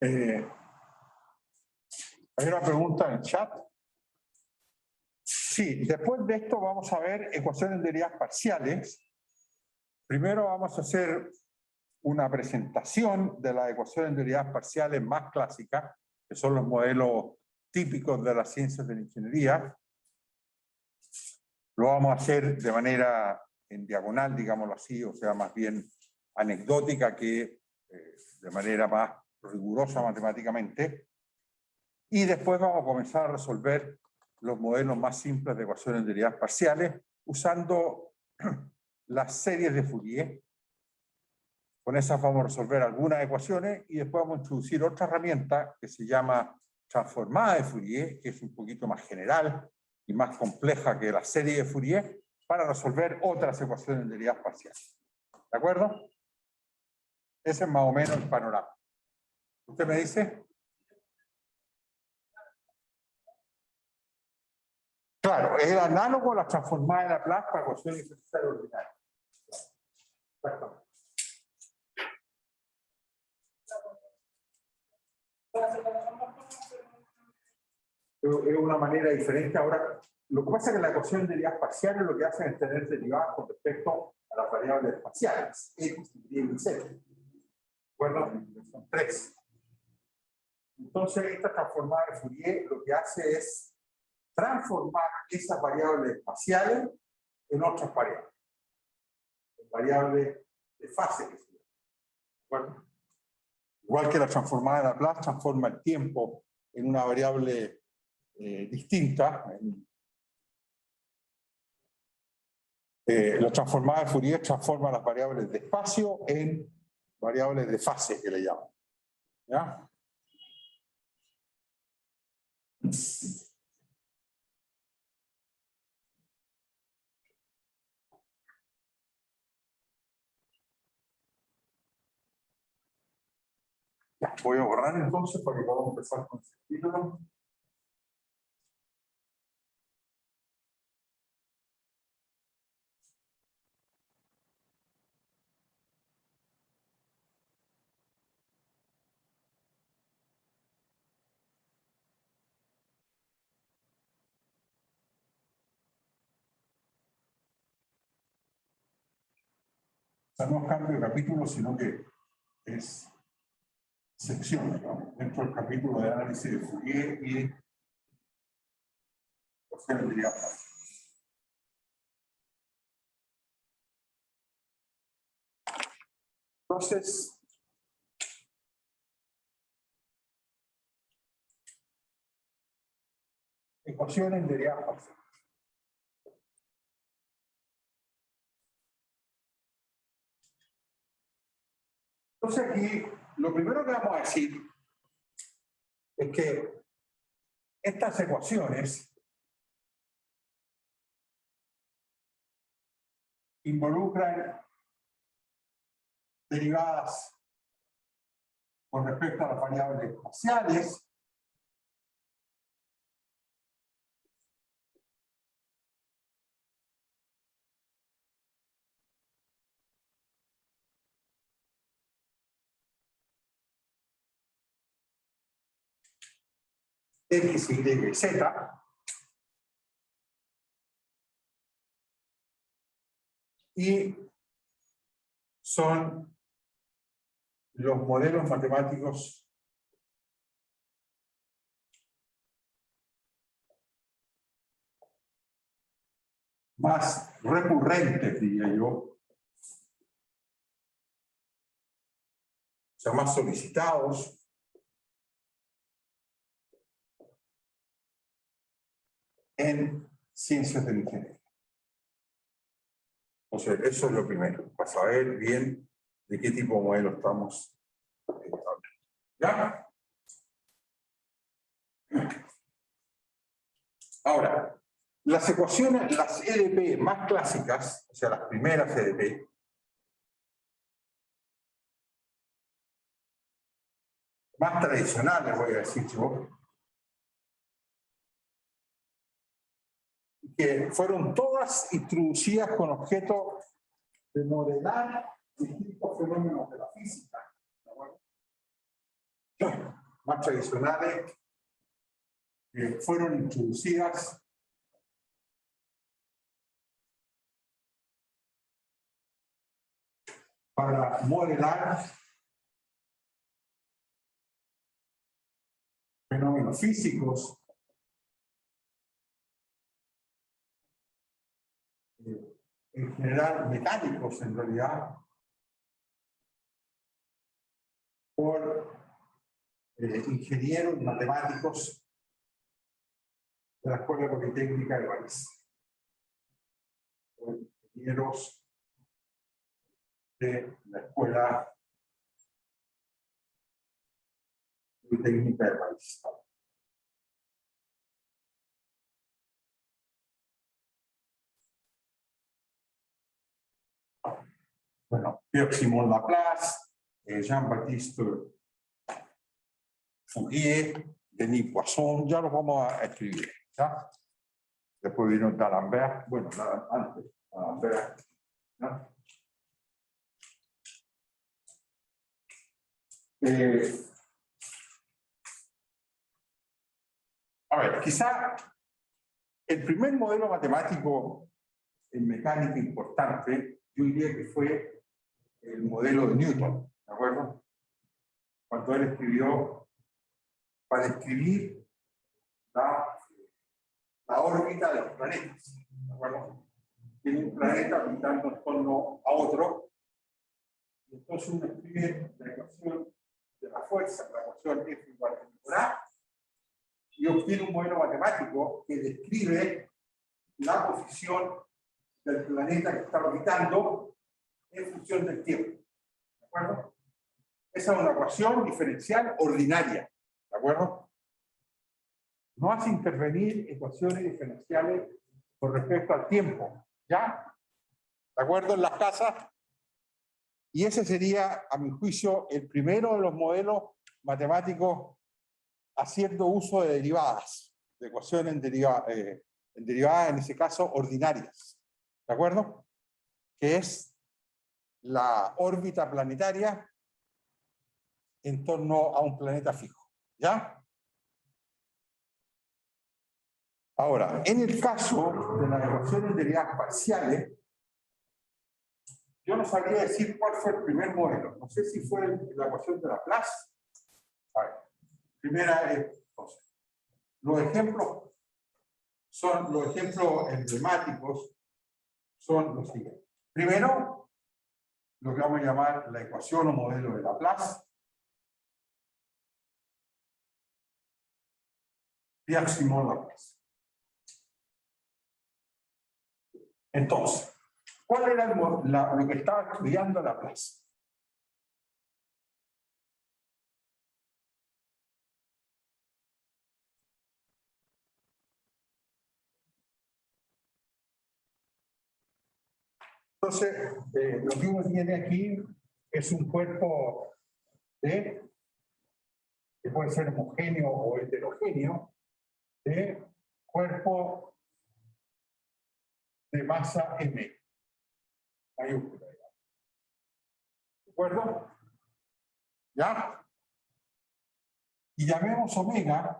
Hay una pregunta en el chat. Sí, después de esto vamos a ver ecuaciones de derivadas parciales. Primero vamos a hacer una presentación de las ecuaciones de derivadas parciales más clásicas, que son los modelos típicos de las ciencias de la ingeniería. Lo vamos a hacer de manera en diagonal, digámoslo así, o sea, más bien anecdótica que de manera más rigurosa matemáticamente. Y después vamos a comenzar a resolver los modelos más simples de ecuaciones de derivadas parciales usando las series de Fourier. Con esas vamos a resolver algunas ecuaciones y después vamos a introducir otra herramienta que se llama transformada de Fourier, que es un poquito más general y más compleja que la serie de Fourier, para resolver otras ecuaciones de derivadas parciales. ¿De acuerdo? Ese es más o menos el panorama. ¿Usted me dice? Claro, es el análogo a la transformada de Laplace para ecuaciones diferenciales ordinarias. Exactamente. Es una manera diferente. Ahora, lo que pasa es que la ecuación de derivadas parciales lo que hacen es tener derivadas con respecto a las variables espaciales, x, y z. ¿De acuerdo? Son 3. Entonces, esta transformada de Fourier lo que hace es transformar esas variables espaciales en otras variables. En variables de fase. ¿De acuerdo? Igual que la transformada de Laplace transforma el tiempo en una variable distinta. La transformada de Fourier transforma las variables de espacio en variables de fase, que le llaman. ¿Ya? Ya, voy a borrar entonces para que podamos empezar con el título. sea, no es cambio de capítulo, sino que es sección, ¿no? Dentro del capítulo de análisis de Fourier y ecuaciones derivadas parciales. Entonces, ecuaciones derivadas parciales. Entonces aquí, lo primero que vamos a decir es que estas ecuaciones involucran derivadas con respecto a las variables espaciales, X, Y, Z, y son los modelos matemáticos más recurrentes, diría yo, o sea, más solicitados, en ciencias de la ingeniería. Entonces, eso es lo primero, para saber bien de qué tipo de modelo estamos hablando. ¿Ya? Ahora, las ecuaciones, las EDP más clásicas, o sea, las primeras EDP, más tradicionales, voy a decir yo, que fueron todas introducidas con objeto de modelar distintos fenómenos de la física, ¿de acuerdo? Más tradicionales, fueron introducidas para modelar fenómenos físicos, en general mecánicos en realidad, por ingenieros matemáticos de la Escuela Politécnica de París, por ingenieros de la Escuela Politécnica de París. Bueno, Pierre-Simon Laplace, Jean-Baptiste Fourier, Denis Poisson, ya los vamos a escribir, ¿ya? Después vino D'Alembert, bueno, antes, D'Alembert, ¿ya? A ver, quizá el primer modelo matemático en mecánica importante, yo diría que fue el modelo de Newton, ¿de acuerdo? Cuando él escribió para describir la órbita de los planetas, ¿de acuerdo? Tiene un planeta orbitando en torno a otro, y entonces uno escribe la ecuación de la fuerza, la ecuación F igual a A, y obtiene un modelo matemático que describe la posición del planeta que está orbitando en función del tiempo. ¿De acuerdo? Esa es una ecuación diferencial ordinaria. ¿De acuerdo? No hace intervenir ecuaciones diferenciales con respecto al tiempo. ¿Ya? ¿De acuerdo? En las casas. Y ese sería, a mi juicio, el primero de los modelos matemáticos haciendo uso de derivadas, de ecuaciones derivadas, en ese caso, ordinarias. ¿De acuerdo? Que es la órbita planetaria en torno a un planeta fijo. ¿Ya? Ahora, en el caso de las ecuaciones derivadas parciales, yo no sabría decir cuál fue el primer modelo. No sé si fue la ecuación de Laplace. A ver, primera entonces. Los ejemplos emblemáticos son los siguientes. Primero, lo que vamos a llamar la ecuación o modelo de Laplace. Pierre-Simon Laplace. Entonces, ¿cuál era lo que estaba estudiando Laplace? Entonces, lo que uno tiene aquí es un cuerpo que puede ser homogéneo o heterogéneo, de cuerpo de masa M, mayúscula. ¿De acuerdo? ¿Ya? Y llamemos omega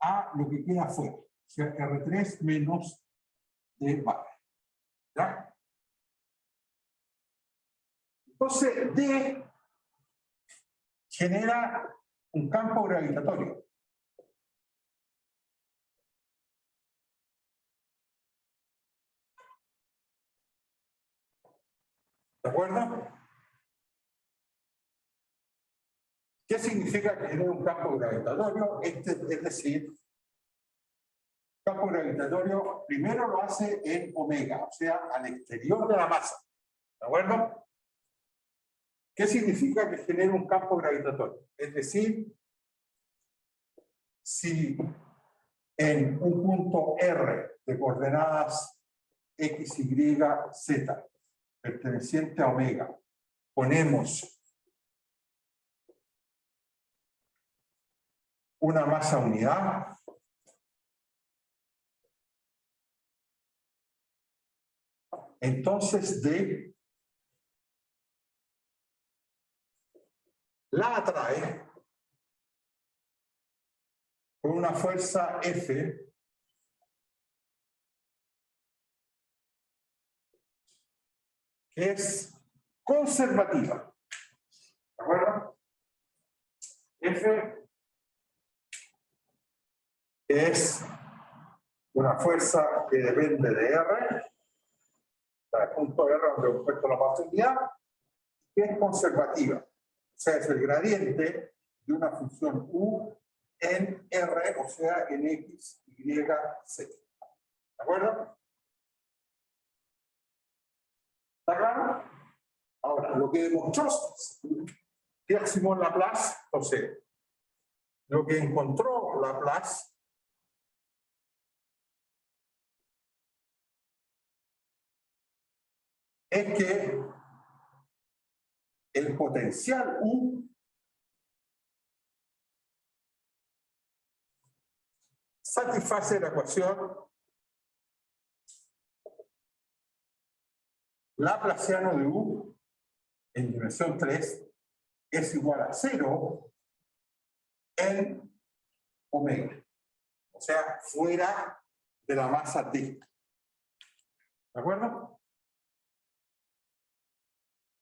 a lo que queda afuera, o sea, R3 menos D barra. ¿Ya? Entonces, D genera un campo gravitatorio. ¿De acuerdo? ¿Qué significa que genera un campo gravitatorio? Es decir, campo gravitatorio primero lo hace en omega, o sea, al exterior de la masa. ¿De acuerdo? ¿Qué significa que genera un campo gravitatorio? Es decir, si en un punto R de coordenadas X, Y, Z, perteneciente a omega, ponemos una masa unidad, entonces D la atrae con una fuerza F que es conservativa. ¿De acuerdo? F es una fuerza que depende de R, el punto R donde he puesto la masa unidad, que es conservativa. O sea, es el gradiente de una función U en R, o sea, en X, Y, Z. ¿De acuerdo? ¿Está claro? Ahora, lo que demostró Pierre-Simon Laplace, o sea, lo que encontró Laplace es que el potencial U satisface la ecuación laplaciano de U en dimensión 3 es igual a 0 en omega. O sea, fuera de la masa D. ¿De acuerdo?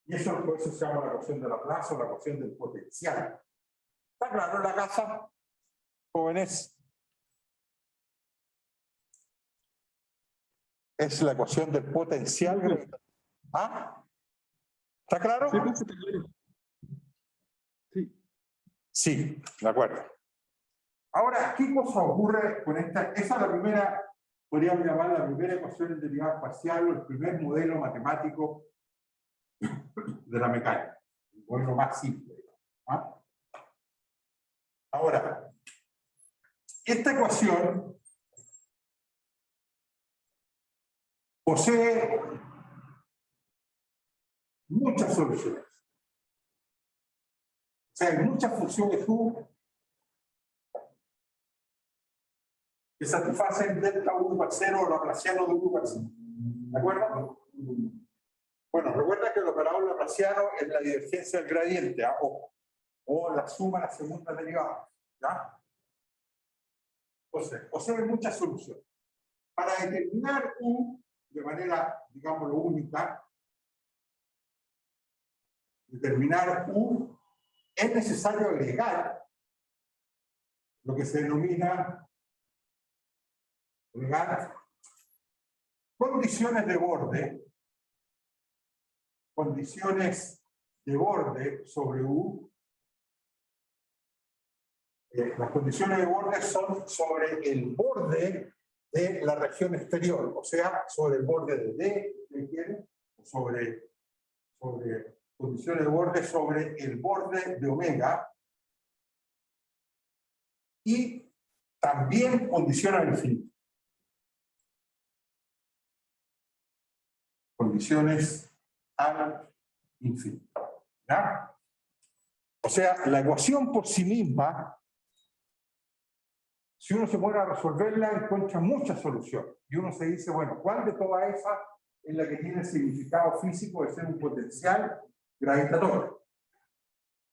Y eso por eso se llama la ecuación de Laplace o la ecuación del potencial. ¿Está claro en la casa, jóvenes? Es la ecuación del potencial gravitatorio. ¿Ah? ¿Está claro? Sí. Sí, de acuerdo. Ahora, ¿qué cosa ocurre con esta? Esa es la primera, podríamos llamar la primera ecuación en derivada parcial o el primer modelo matemático de la mecánica. El modelo más simple. ¿Ah? Ahora, esta ecuación posee muchas soluciones. O sea, hay muchas funciones U que satisfacen delta U igual 0 o laplaciano de U igual 0. ¿De acuerdo? Bueno, recuerda que el operador laplaciano es la divergencia del gradiente, ¿ah? O la suma de la segunda derivada. ¿Ya? Entonces, posee muchas soluciones. Para determinar U de manera, digámoslo, única, determinar U, es necesario agregar lo que se denomina condiciones de borde sobre U. Las condiciones de borde son sobre el borde de la región exterior, o sea, sobre el borde de D, ¿me entienden? Sobre condiciones de borde sobre el borde de omega, y también condición al infinito. Condiciones al infinito. ¿Ya? O sea, la ecuación por sí misma, si uno se pone a resolverla, encuentra muchas soluciones. Y uno se dice, bueno, ¿cuál de todas esas es la que tiene el significado físico de ser un potencial gravitatorio?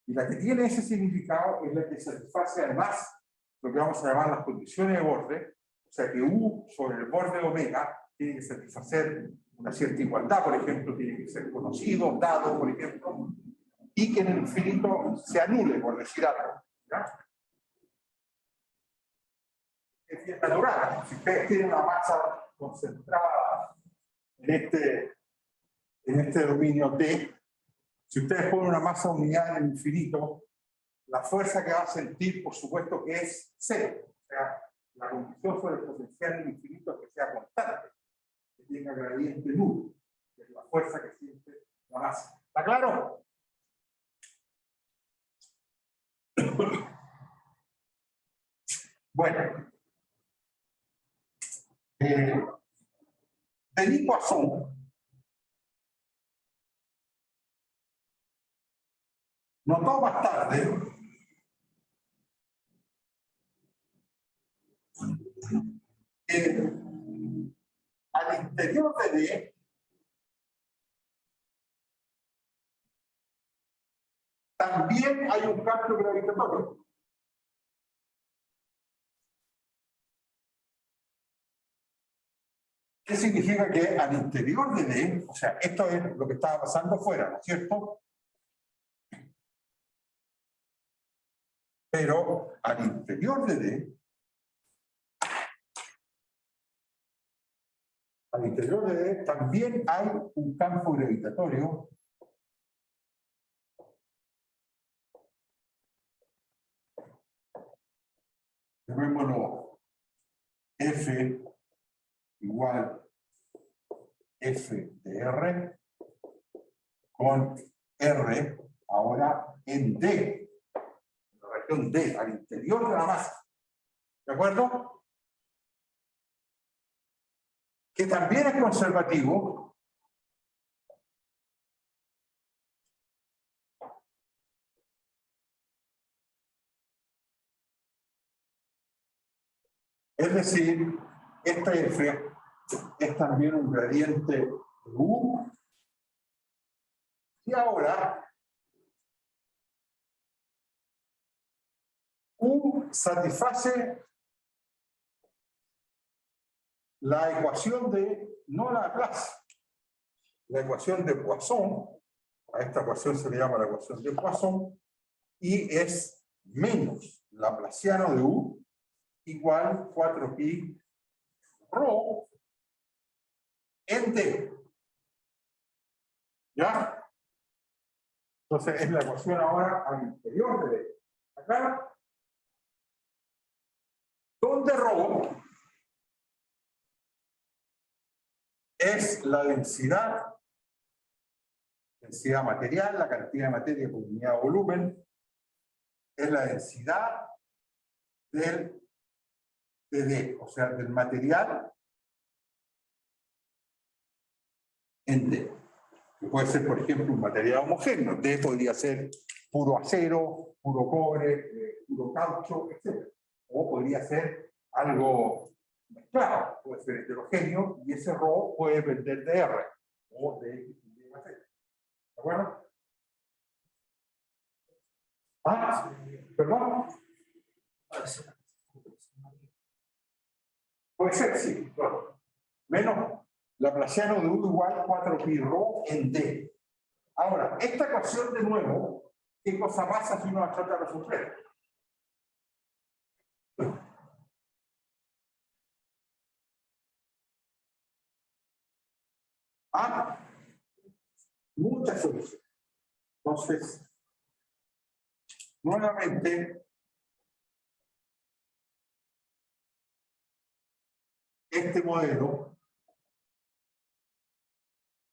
Y la que tiene ese significado es la que satisface además lo que vamos a llamar las condiciones de borde, o sea que U sobre el borde de omega tiene que satisfacer una cierta igualdad, por ejemplo, tiene que ser conocido, dado, por ejemplo, y que en el infinito se anule, por decir algo. ¿Ya? Es bien natural. Si ustedes tienen una masa concentrada en este dominio D, si ustedes ponen una masa unidad en el infinito, la fuerza que va a sentir, por supuesto, que es cero. O sea, la condición sobre el potencial en el infinito es que sea constante, que tenga gradiente nulo, que es la fuerza que siente la masa. ¿Está claro? Bueno. Denis Poisson notó más tarde que al interior de D también hay un campo gravitatorio. ¿Qué significa? Que al interior de D, o sea, esto es lo que estaba pasando fuera, ¿no es cierto? Pero al interior de D, también hay un campo gravitatorio llamémoslo F igual F de R con R ahora en D, en la región D, al interior de la masa. ¿De acuerdo? Que también es conservativo. Es decir, esta F es también un gradiente de U. Y ahora, U satisface la ecuación de, no la Laplace, la ecuación de Poisson. A esta ecuación se le llama la ecuación de Poisson, y es menos laplaciano de U igual 4pi rho en D. ¿Ya? Entonces es la ecuación ahora al interior de D. ¿Está claro? Donde rho es la densidad material, la cantidad de materia por unidad de volumen, es la densidad de D, o sea, del material en D. Que puede ser, por ejemplo, un material homogéneo. D podría ser puro acero, puro cobre, puro caucho, etc. O podría ser algo mezclado, puede ser heterogéneo, y ese ρ puede depender de R, o de X, Y, Z. ¿De acuerdo? Ah, ¿perdón? Puede ser, sí, claro. Menos laplaciano de U igual 4pi rho en D. Ahora, esta ecuación de nuevo, ¿qué cosa pasa si uno la trata de resolver? Ah, muchas soluciones. Entonces, nuevamente, este modelo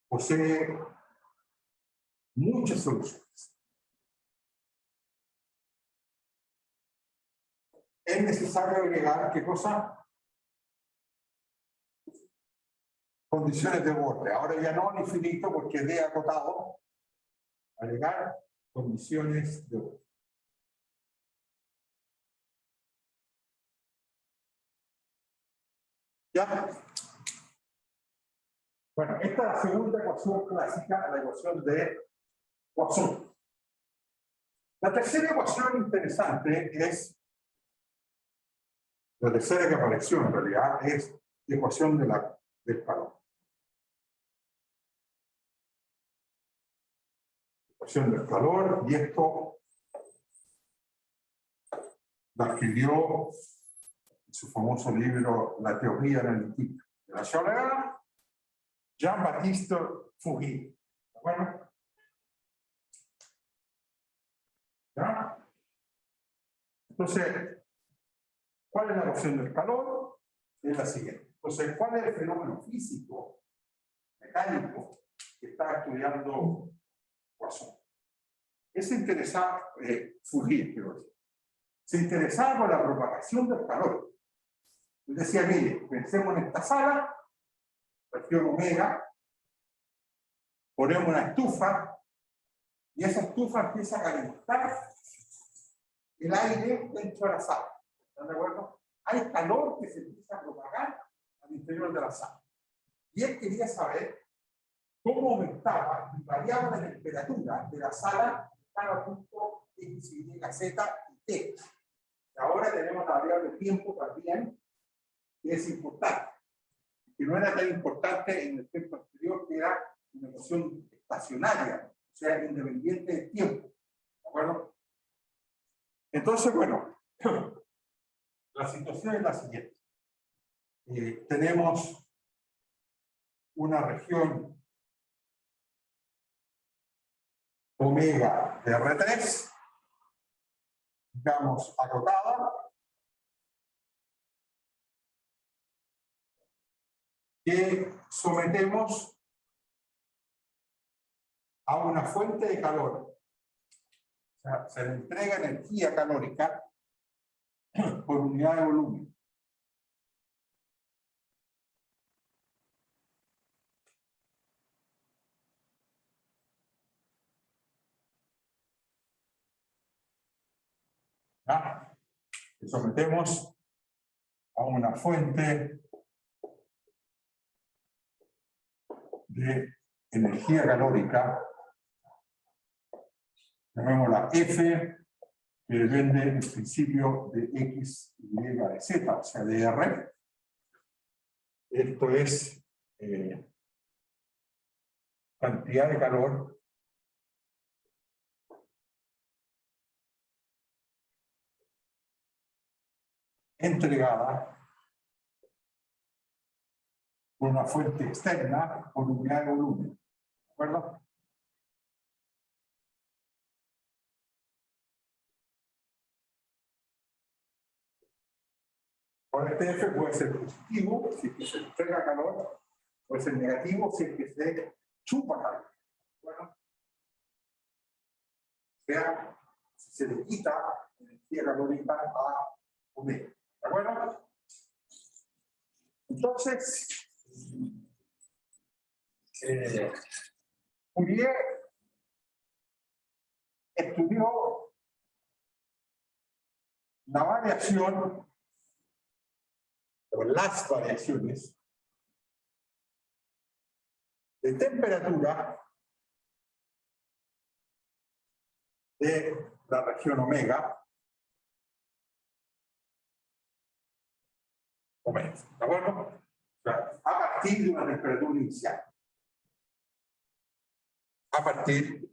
posee muchas soluciones. Es necesario agregar, ¿qué cosa? Condiciones de borde. Ahora ya no al infinito porque D acotado. Agregar condiciones de borde. ¿Ya? Bueno, esta es la segunda ecuación clásica, la ecuación de Poisson. La tercera ecuación interesante es, la tercera que apareció en realidad, es la ecuación del calor. Ecuación del calor, y esto la escribió en su famoso libro La teoría analítica de la chaleur, Jean-Baptiste Fourier. ¿De acuerdo? ¿Ya? Entonces, ¿cuál es la ecuación del calor? Es la siguiente. Entonces, ¿cuál es el fenómeno físico, mecánico, que está estudiando Poisson? Es interesante, Fourier, quiero decir. Se interesaba por la propagación del calor. Yo decía, mire, pensemos en esta sala, región omega, ponemos una estufa, y esa estufa empieza a calentar el aire dentro de la sala. ¿Están de acuerdo? Hay calor que se empieza a propagar al interior de la sala. Y él quería saber cómo aumentaba y variaba la temperatura de la sala cada punto X, Y, Z y T. Y ahora tenemos la variable de tiempo también, que es importante. Que no era tan importante en el tiempo anterior, que era una ecuación estacionaria, o sea, independiente del tiempo. ¿De acuerdo? Entonces, bueno, la situación es la siguiente. Tenemos una región omega de R3, digamos, acotada, que sometemos a una fuente de calor. O sea, se le entrega energía calórica por unidad de volumen. ¿Ya? Le sometemos a una fuente de energía calórica, llamémosla F, que depende del principio de X, Y, de Z, o sea, de R. Esto es cantidad de calor entregada por una fuente externa por unidad de volumen. ¿De acuerdo? Por este F puede ser positivo si es que se entrega calor, puede ser negativo si es que se chupa calor. Bueno, o sea, si se le quita energía calórica a omega. ¿De acuerdo? Entonces, Fourier estudió la variación o las variaciones de temperatura de la región omega, ¿de acuerdo? O sea, a partir de una temperatura inicial. a partir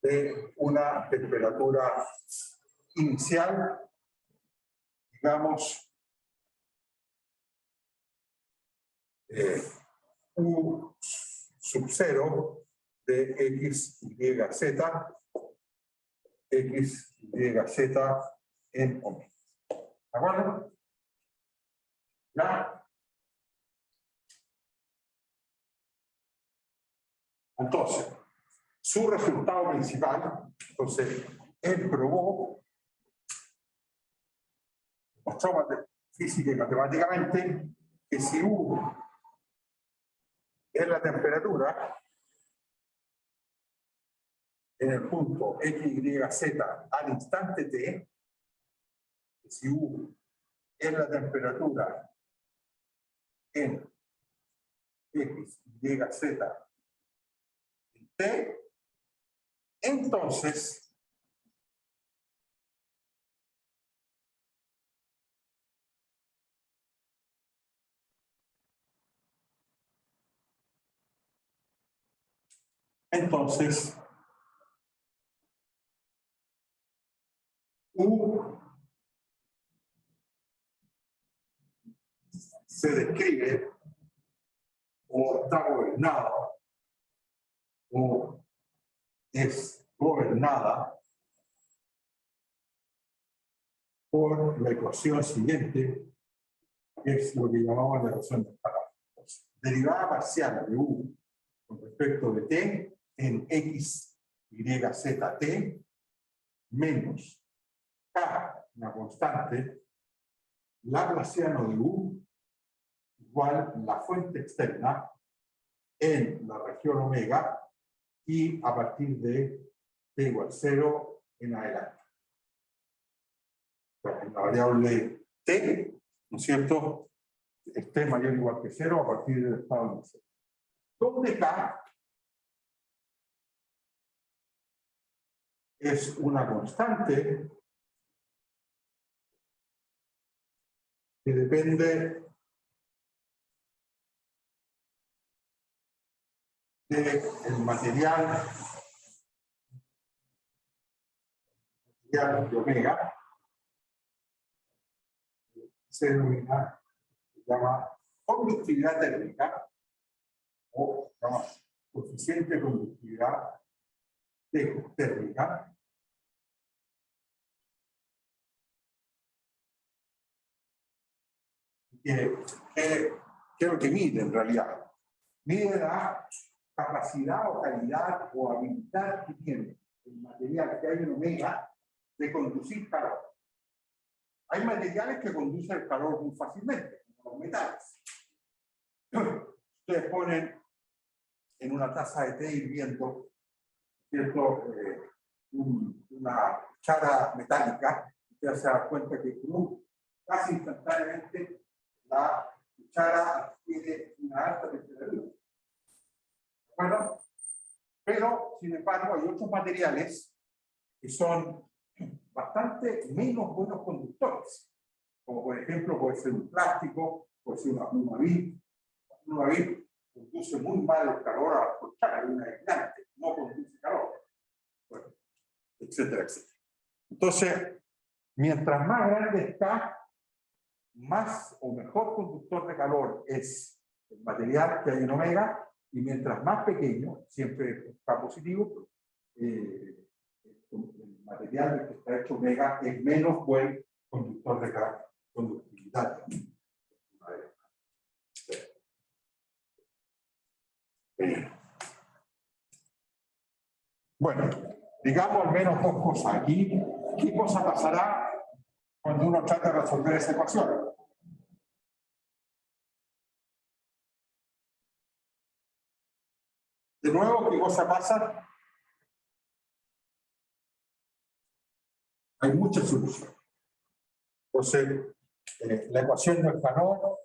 de una temperatura inicial, digamos, U sub 0 de x, y, z, x, y, z en omega. ¿De acuerdo? ¿Ya? Entonces, su resultado principal, entonces, él probó, mostró física y matemáticamente que si U es la temperatura en el punto x, y, z al instante t, si U es la temperatura en x, y, z en t, entonces U se describe o está gobernada o es gobernada por la ecuación siguiente, que es lo que llamamos la ecuación de escalar. Derivada parcial de U con respecto de t en x, y, z, t, menos k, una constante, laplaciano de U, igual la fuente externa en la región omega y a partir de t igual 0 en adelante. En la variable t, ¿no es cierto?, esté mayor o igual que 0 a partir del estado de 0. Donde k es una constante que depende del material de omega, se llama conductividad térmica o se llama coeficiente de conductividad térmica, que es lo que mide en realidad. Mide la capacidad o calidad o habilidad que tiene el material que hay en omega de conducir calor. Hay materiales que conducen el calor muy fácilmente, como los metales. Ustedes ponen en una taza de té hirviendo, ¿cierto?, una cuchara metálica, ustedes se dan cuenta que casi instantáneamente la cuchara adquiere una alta temperatura. Bueno, pero sin embargo hay otros materiales que son bastante menos buenos conductores, como por ejemplo puede ser un plástico, puede ser una pluma vid. La pluma vid conduce muy mal el calor a la cuchara, es un aislante, no conduce calor, bueno, etcétera, etcétera. Entonces, mientras más grande está, más o mejor conductor de calor es el material que hay en omega, y mientras más pequeño, siempre está positivo, el material del que está hecho omega es menos buen conductor de conductividad. Bueno, digamos al menos dos cosas aquí. ¿Qué cosa pasará cuando uno trata de resolver esa ecuación? De nuevo, ¿qué cosa pasa? Hay muchas soluciones. Entonces, la ecuación del calor,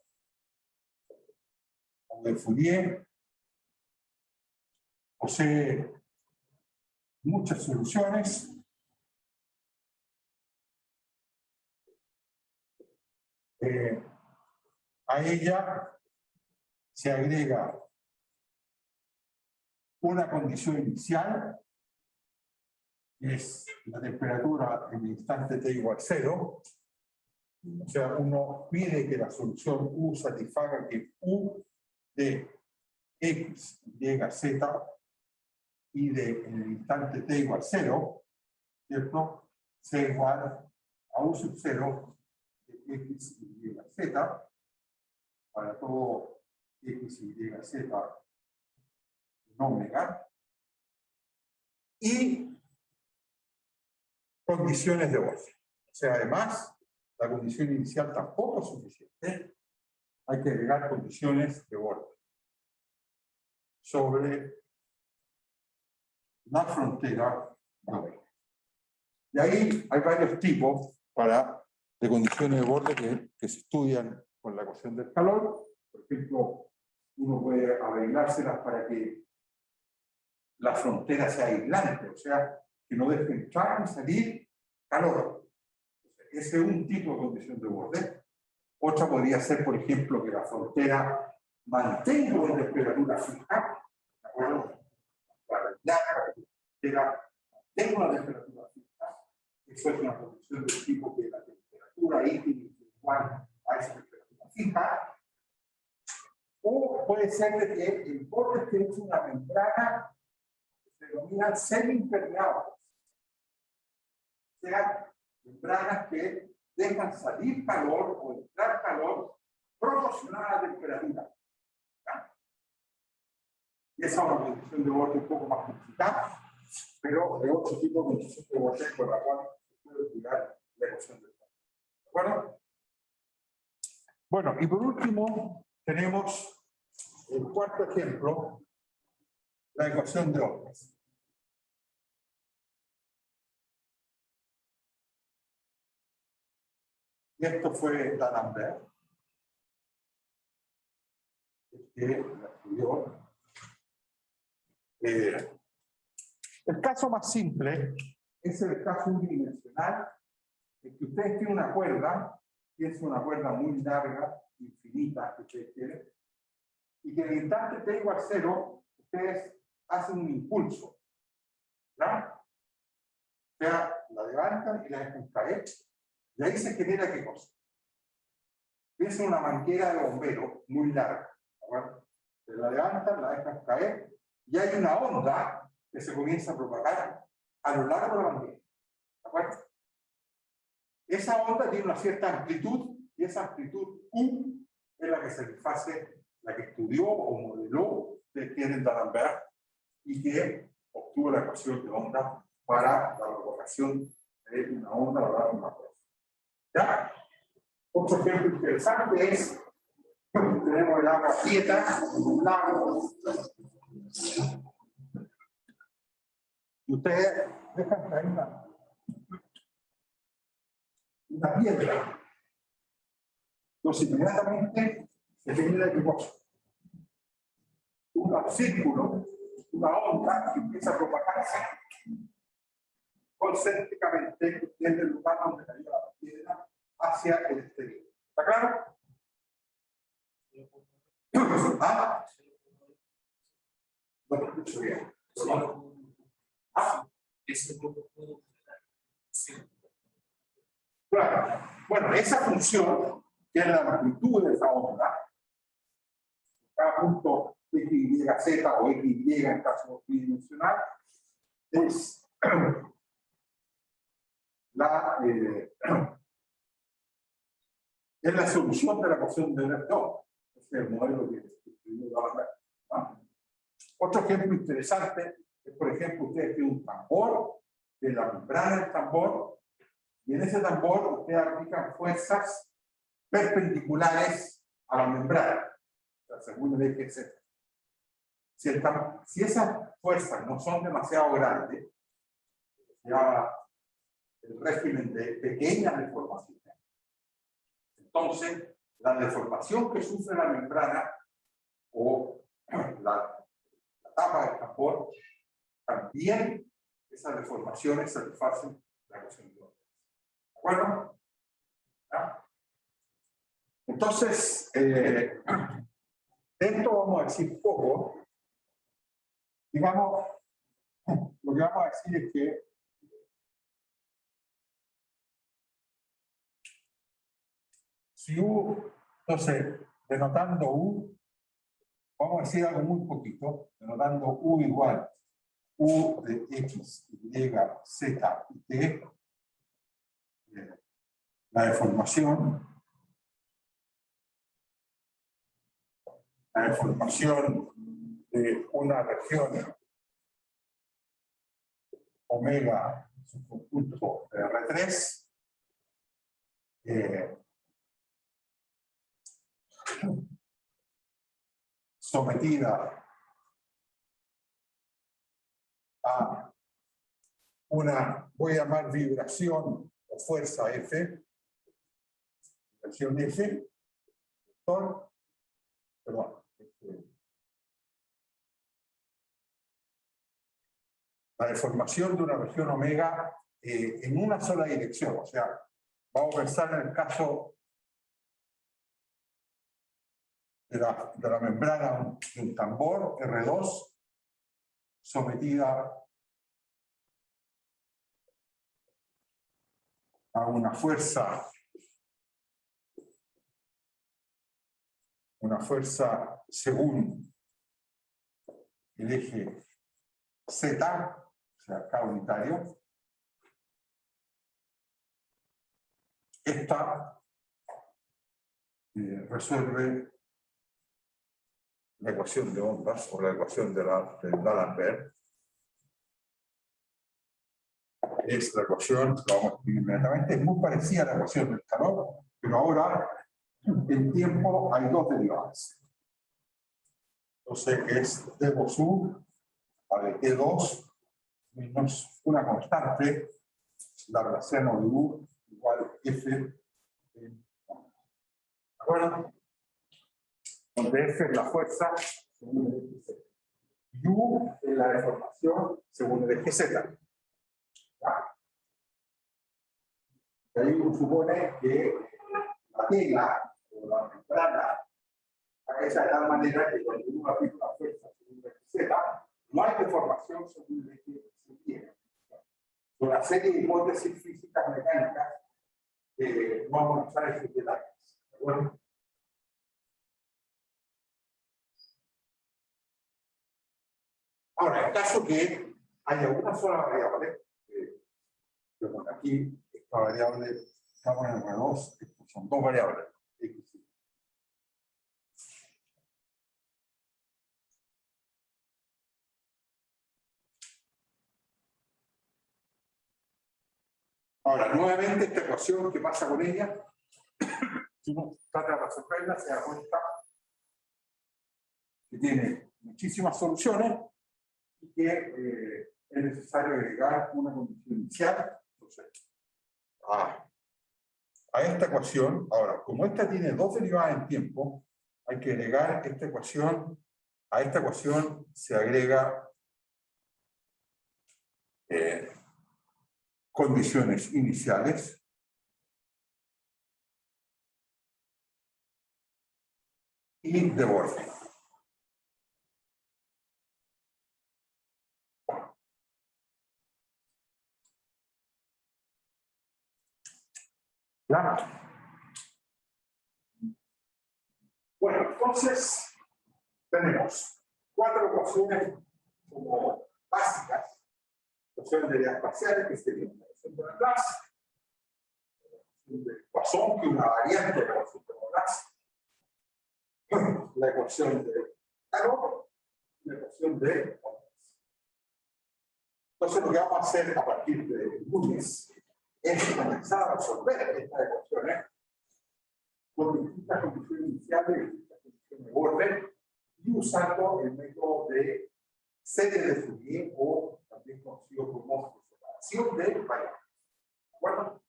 o de Fourier, posee muchas soluciones. A ella se agrega una condición inicial, que es la temperatura en el instante t igual 0. O sea, uno pide que la solución U satisfaga que U de X, Y, Z y de en el instante t igual 0, ¿cierto? Sea igual a U sub 0 de X, Y, Z para todo X, Y, Z en omega. Y condiciones de orden. O sea, además, la condición inicial tampoco es suficiente. Hay que agregar condiciones de orden sobre la frontera de omega. Y ahí hay varios tipos de condiciones de borde que se estudian con la ecuación del calor. Por ejemplo, uno puede arreglárselas para que la frontera sea aislante, o sea, que no deje entrar ni salir calor. Ese es un tipo de condición de borde. Otra podría ser, por ejemplo, que la frontera mantenga una temperatura fija, ¿de acuerdo? Para que la frontera mantenga una temperatura fija. Eso es una condición del tipo que la temperatura ahí tiene que ser igual a esa temperatura fija. O puede ser de que el borde esté hecho una membrana que se denomina semi-impermeable. O sea, membranas que dejan salir calor o entrar calor proporcional a la temperatura. Y esa es una condición de borde un poco más complicada, pero de otro tipo de condición de borde con la cual se puede estudiar la ecuación del calor. ¿De acuerdo? Bueno, y por último, tenemos el cuarto ejemplo, la ecuación de ondas. Y esto fue D'Alembert, que la estudió. El caso más simple es el caso unidimensional, en que ustedes tienen una cuerda, que es una cuerda muy larga, infinita, que ustedes tienen, y que en el instante t igual 0, ustedes hacen un impulso, ¿verdad? O sea, la levantan y la dejan caer, y ahí se genera ¿qué cosa? Es una manguera de bombero muy larga, ¿verdad? Se la levantan, la dejan caer, y hay una onda que se comienza a propagar a lo largo de la manguera, ¿de acuerdo? Esa onda tiene una cierta amplitud, y esa amplitud Q es la que satisface, la que estudió o modeló de Kenneth D'Alembert y que obtuvo la ecuación de onda para la propagación de una onda a lo largo de una cuerda. ¿Ya? Otro ejemplo interesante es, tenemos el agua quieta, un lago, y ustedes dejan caer una piedra. Entonces, inmediatamente se genera ¿qué cosa? Un círculo, una onda que empieza a propagarse concéntricamente desde el lugar donde cayó la piedra hacia el exterior. ¿Está claro? ¿Ah? No te escucho bien. ¿Ah? Claro. Bueno, esa función, que es la magnitud de esa onda, cada punto X, Y, Z o X, Y en caso bidimensional, es la solución de la ecuación de Bernoulli. Este es el modelo que estudió D'Alembert. Otro ejemplo interesante es, por ejemplo, ustedes tienen un tambor, de la membrana del tambor, y en ese tambor ustedes aplican fuerzas perpendiculares a la membrana, o sea, según el eje Z. Si esas fuerzas no son demasiado grandes, se llama el régimen de pequeñas deformaciones. Entonces, la deformación que sufre la membrana o la tapa del tambor, también esas deformaciones satisfacen la ecuación de onda. ¿De acuerdo? ¿Ah? Entonces, de esto vamos a decir poco, Digamos, lo que vamos a decir es que si U, entonces, denotando U, vamos a decir algo muy poquito, denotando U igual U de X, Y, Z y T, la deformación de una región omega su conjunto de R3 sometida a una, voy a llamar vibración o fuerza F, vibración F, perdón, la deformación de una región omega en una sola dirección. O sea, vamos a pensar en el caso de la membrana de un tambor R2 sometida a una fuerza según el eje Z, o sea, K unitario. Esta resuelve la ecuación de ondas o la ecuación de D'Alembert. Es la ecuación, lo vamos a escribir inmediatamente, es muy parecida a la ecuación del calor, pero ahora en tiempo hay dos derivadas. Entonces es d por u a de T2 menos una constante, la relación de U igual F. ¿De acuerdo? Donde F es la fuerza según el eje Z. Y U es la deformación según el eje Z. Y ahí uno supone que la tela o la membrana está hecha de tal manera que cuando uno aplica la fuerza según el eje Z, no hay deformación según el eje Z. Con una serie de hipótesis físicas mecánicas vamos a usar estos detalles. ¿De acuerdo? Ahora, en caso que haya una sola variable, bueno, aquí esta variable estamos en el R2, son dos variables, X y Y. Ahora, nuevamente esta ecuación, ¿qué pasa con ella? Si uno trata de resolverla, se da cuenta que tiene muchísimas soluciones y que es necesario agregar una condición inicial. Entonces, a esta ecuación, ahora, como esta tiene dos derivadas en tiempo, hay que agregar esta ecuación, a esta ecuación se agrega condiciones iniciales y de borde. ¿Ya? Bueno, entonces tenemos cuatro ecuaciones como básicas, ecuaciones de ideas parciales, que serían la ecuación de Laplace, de Poisson, que es una variante de la ecuación de Laplace, la ecuación de calor y la ecuación de ondas. Entonces, lo que vamos a hacer a partir de lunes es comenzar a resolver estas ecuaciones con distintas condiciones iniciales y distintas condiciones de borde y usando el método de serie de Fourier o también conocido como separación de variables. ¿De acuerdo?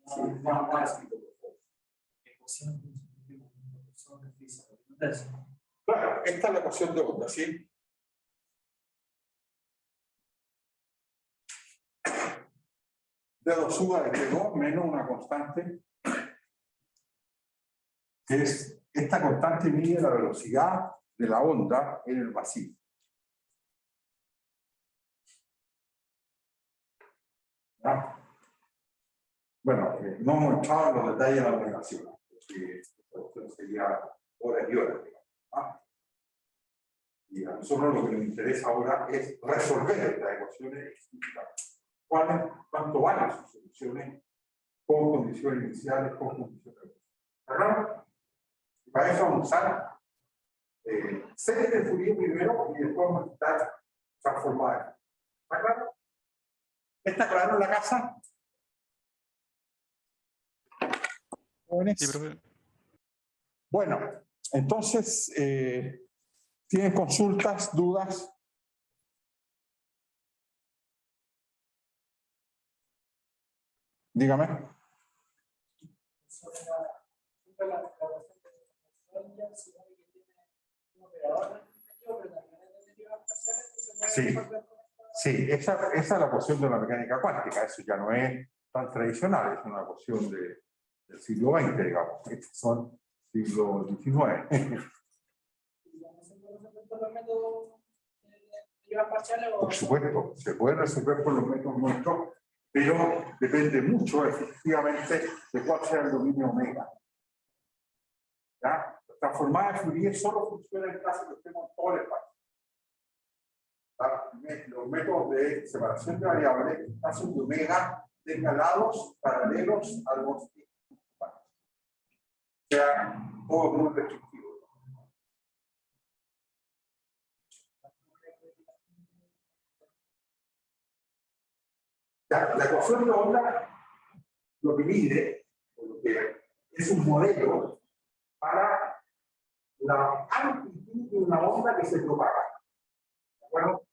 Sí, más claro, esta es la ecuación de onda, ¿sí? D2U de T2 menos una constante que es esta constante mide la velocidad de la onda en el vacío. ¿Ya? Bueno, no hemos entrado en los detalles de la navegación, porque esto sería horas y horas. ¿Ah? Y a nosotros lo que nos interesa ahora es resolver estas ecuaciones. ¿Cuánto valen sus soluciones con condiciones iniciales, con condiciones? ¿Verdad? Y para eso vamos a usar series de Fourier primero y después vamos a estar transformadas. ¿Está claro? ¿Está claro en la casa? ¿Jóvenes? Sí, profe. Bueno, entonces, ¿tienen consultas, dudas? Dígame. Sí, sí, esa es la cuestión de la mecánica cuántica. Eso ya no es tan tradicional, es una cuestión del siglo XX, digamos. Estos son siglo XIX. Por supuesto, se puede resolver por los métodos nuestros, pero depende mucho efectivamente de cuál sea el dominio omega. ¿Ya? La transformada de Fourier solo funciona en caso que estemos en todo el espacio. Los métodos de separación de variables hacen de omega tenga lados paralelos al bosque. O sea, todo muy restrictivo. La ecuación de onda lo que mide, lo que es un modelo para la amplitud de una onda que se propaga. ¿De acuerdo?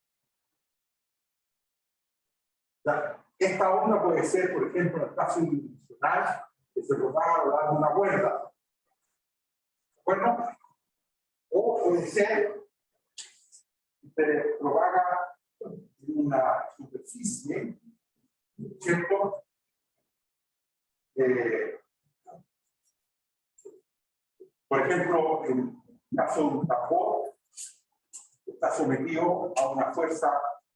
Esta onda puede ser, por ejemplo, el espacio bidimensional que se propaga a lo largo de una cuerda. ¿De acuerdo? O puede ser que se propaga en una superficie, ¿cierto? Por ejemplo, en el caso de un tambor, está sometido a una fuerza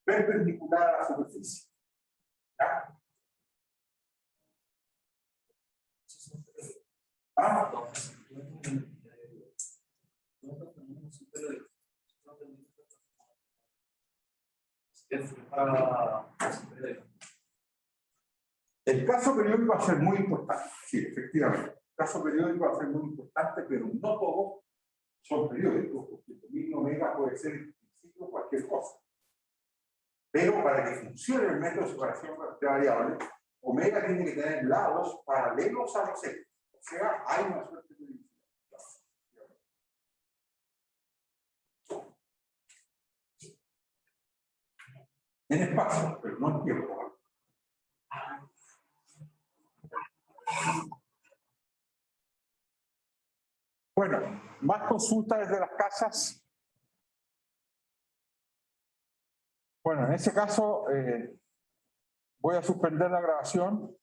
perpendicular a la superficie. ¿Ya? ¿Ah? El caso periódico va a ser muy importante, sí, efectivamente. El caso periódico va a ser muy importante, pero no todos son periódicos, porque el dominio omega puede ser en principio cualquier cosa. Pero para que funcione el método de separación de variables, omega tiene que tener lados paralelos a los ejes. O sea, hay una suerte de división. En espacio, pero no en tiempo. Bueno, más consultas desde las casas. Bueno, en ese caso voy a suspender la grabación.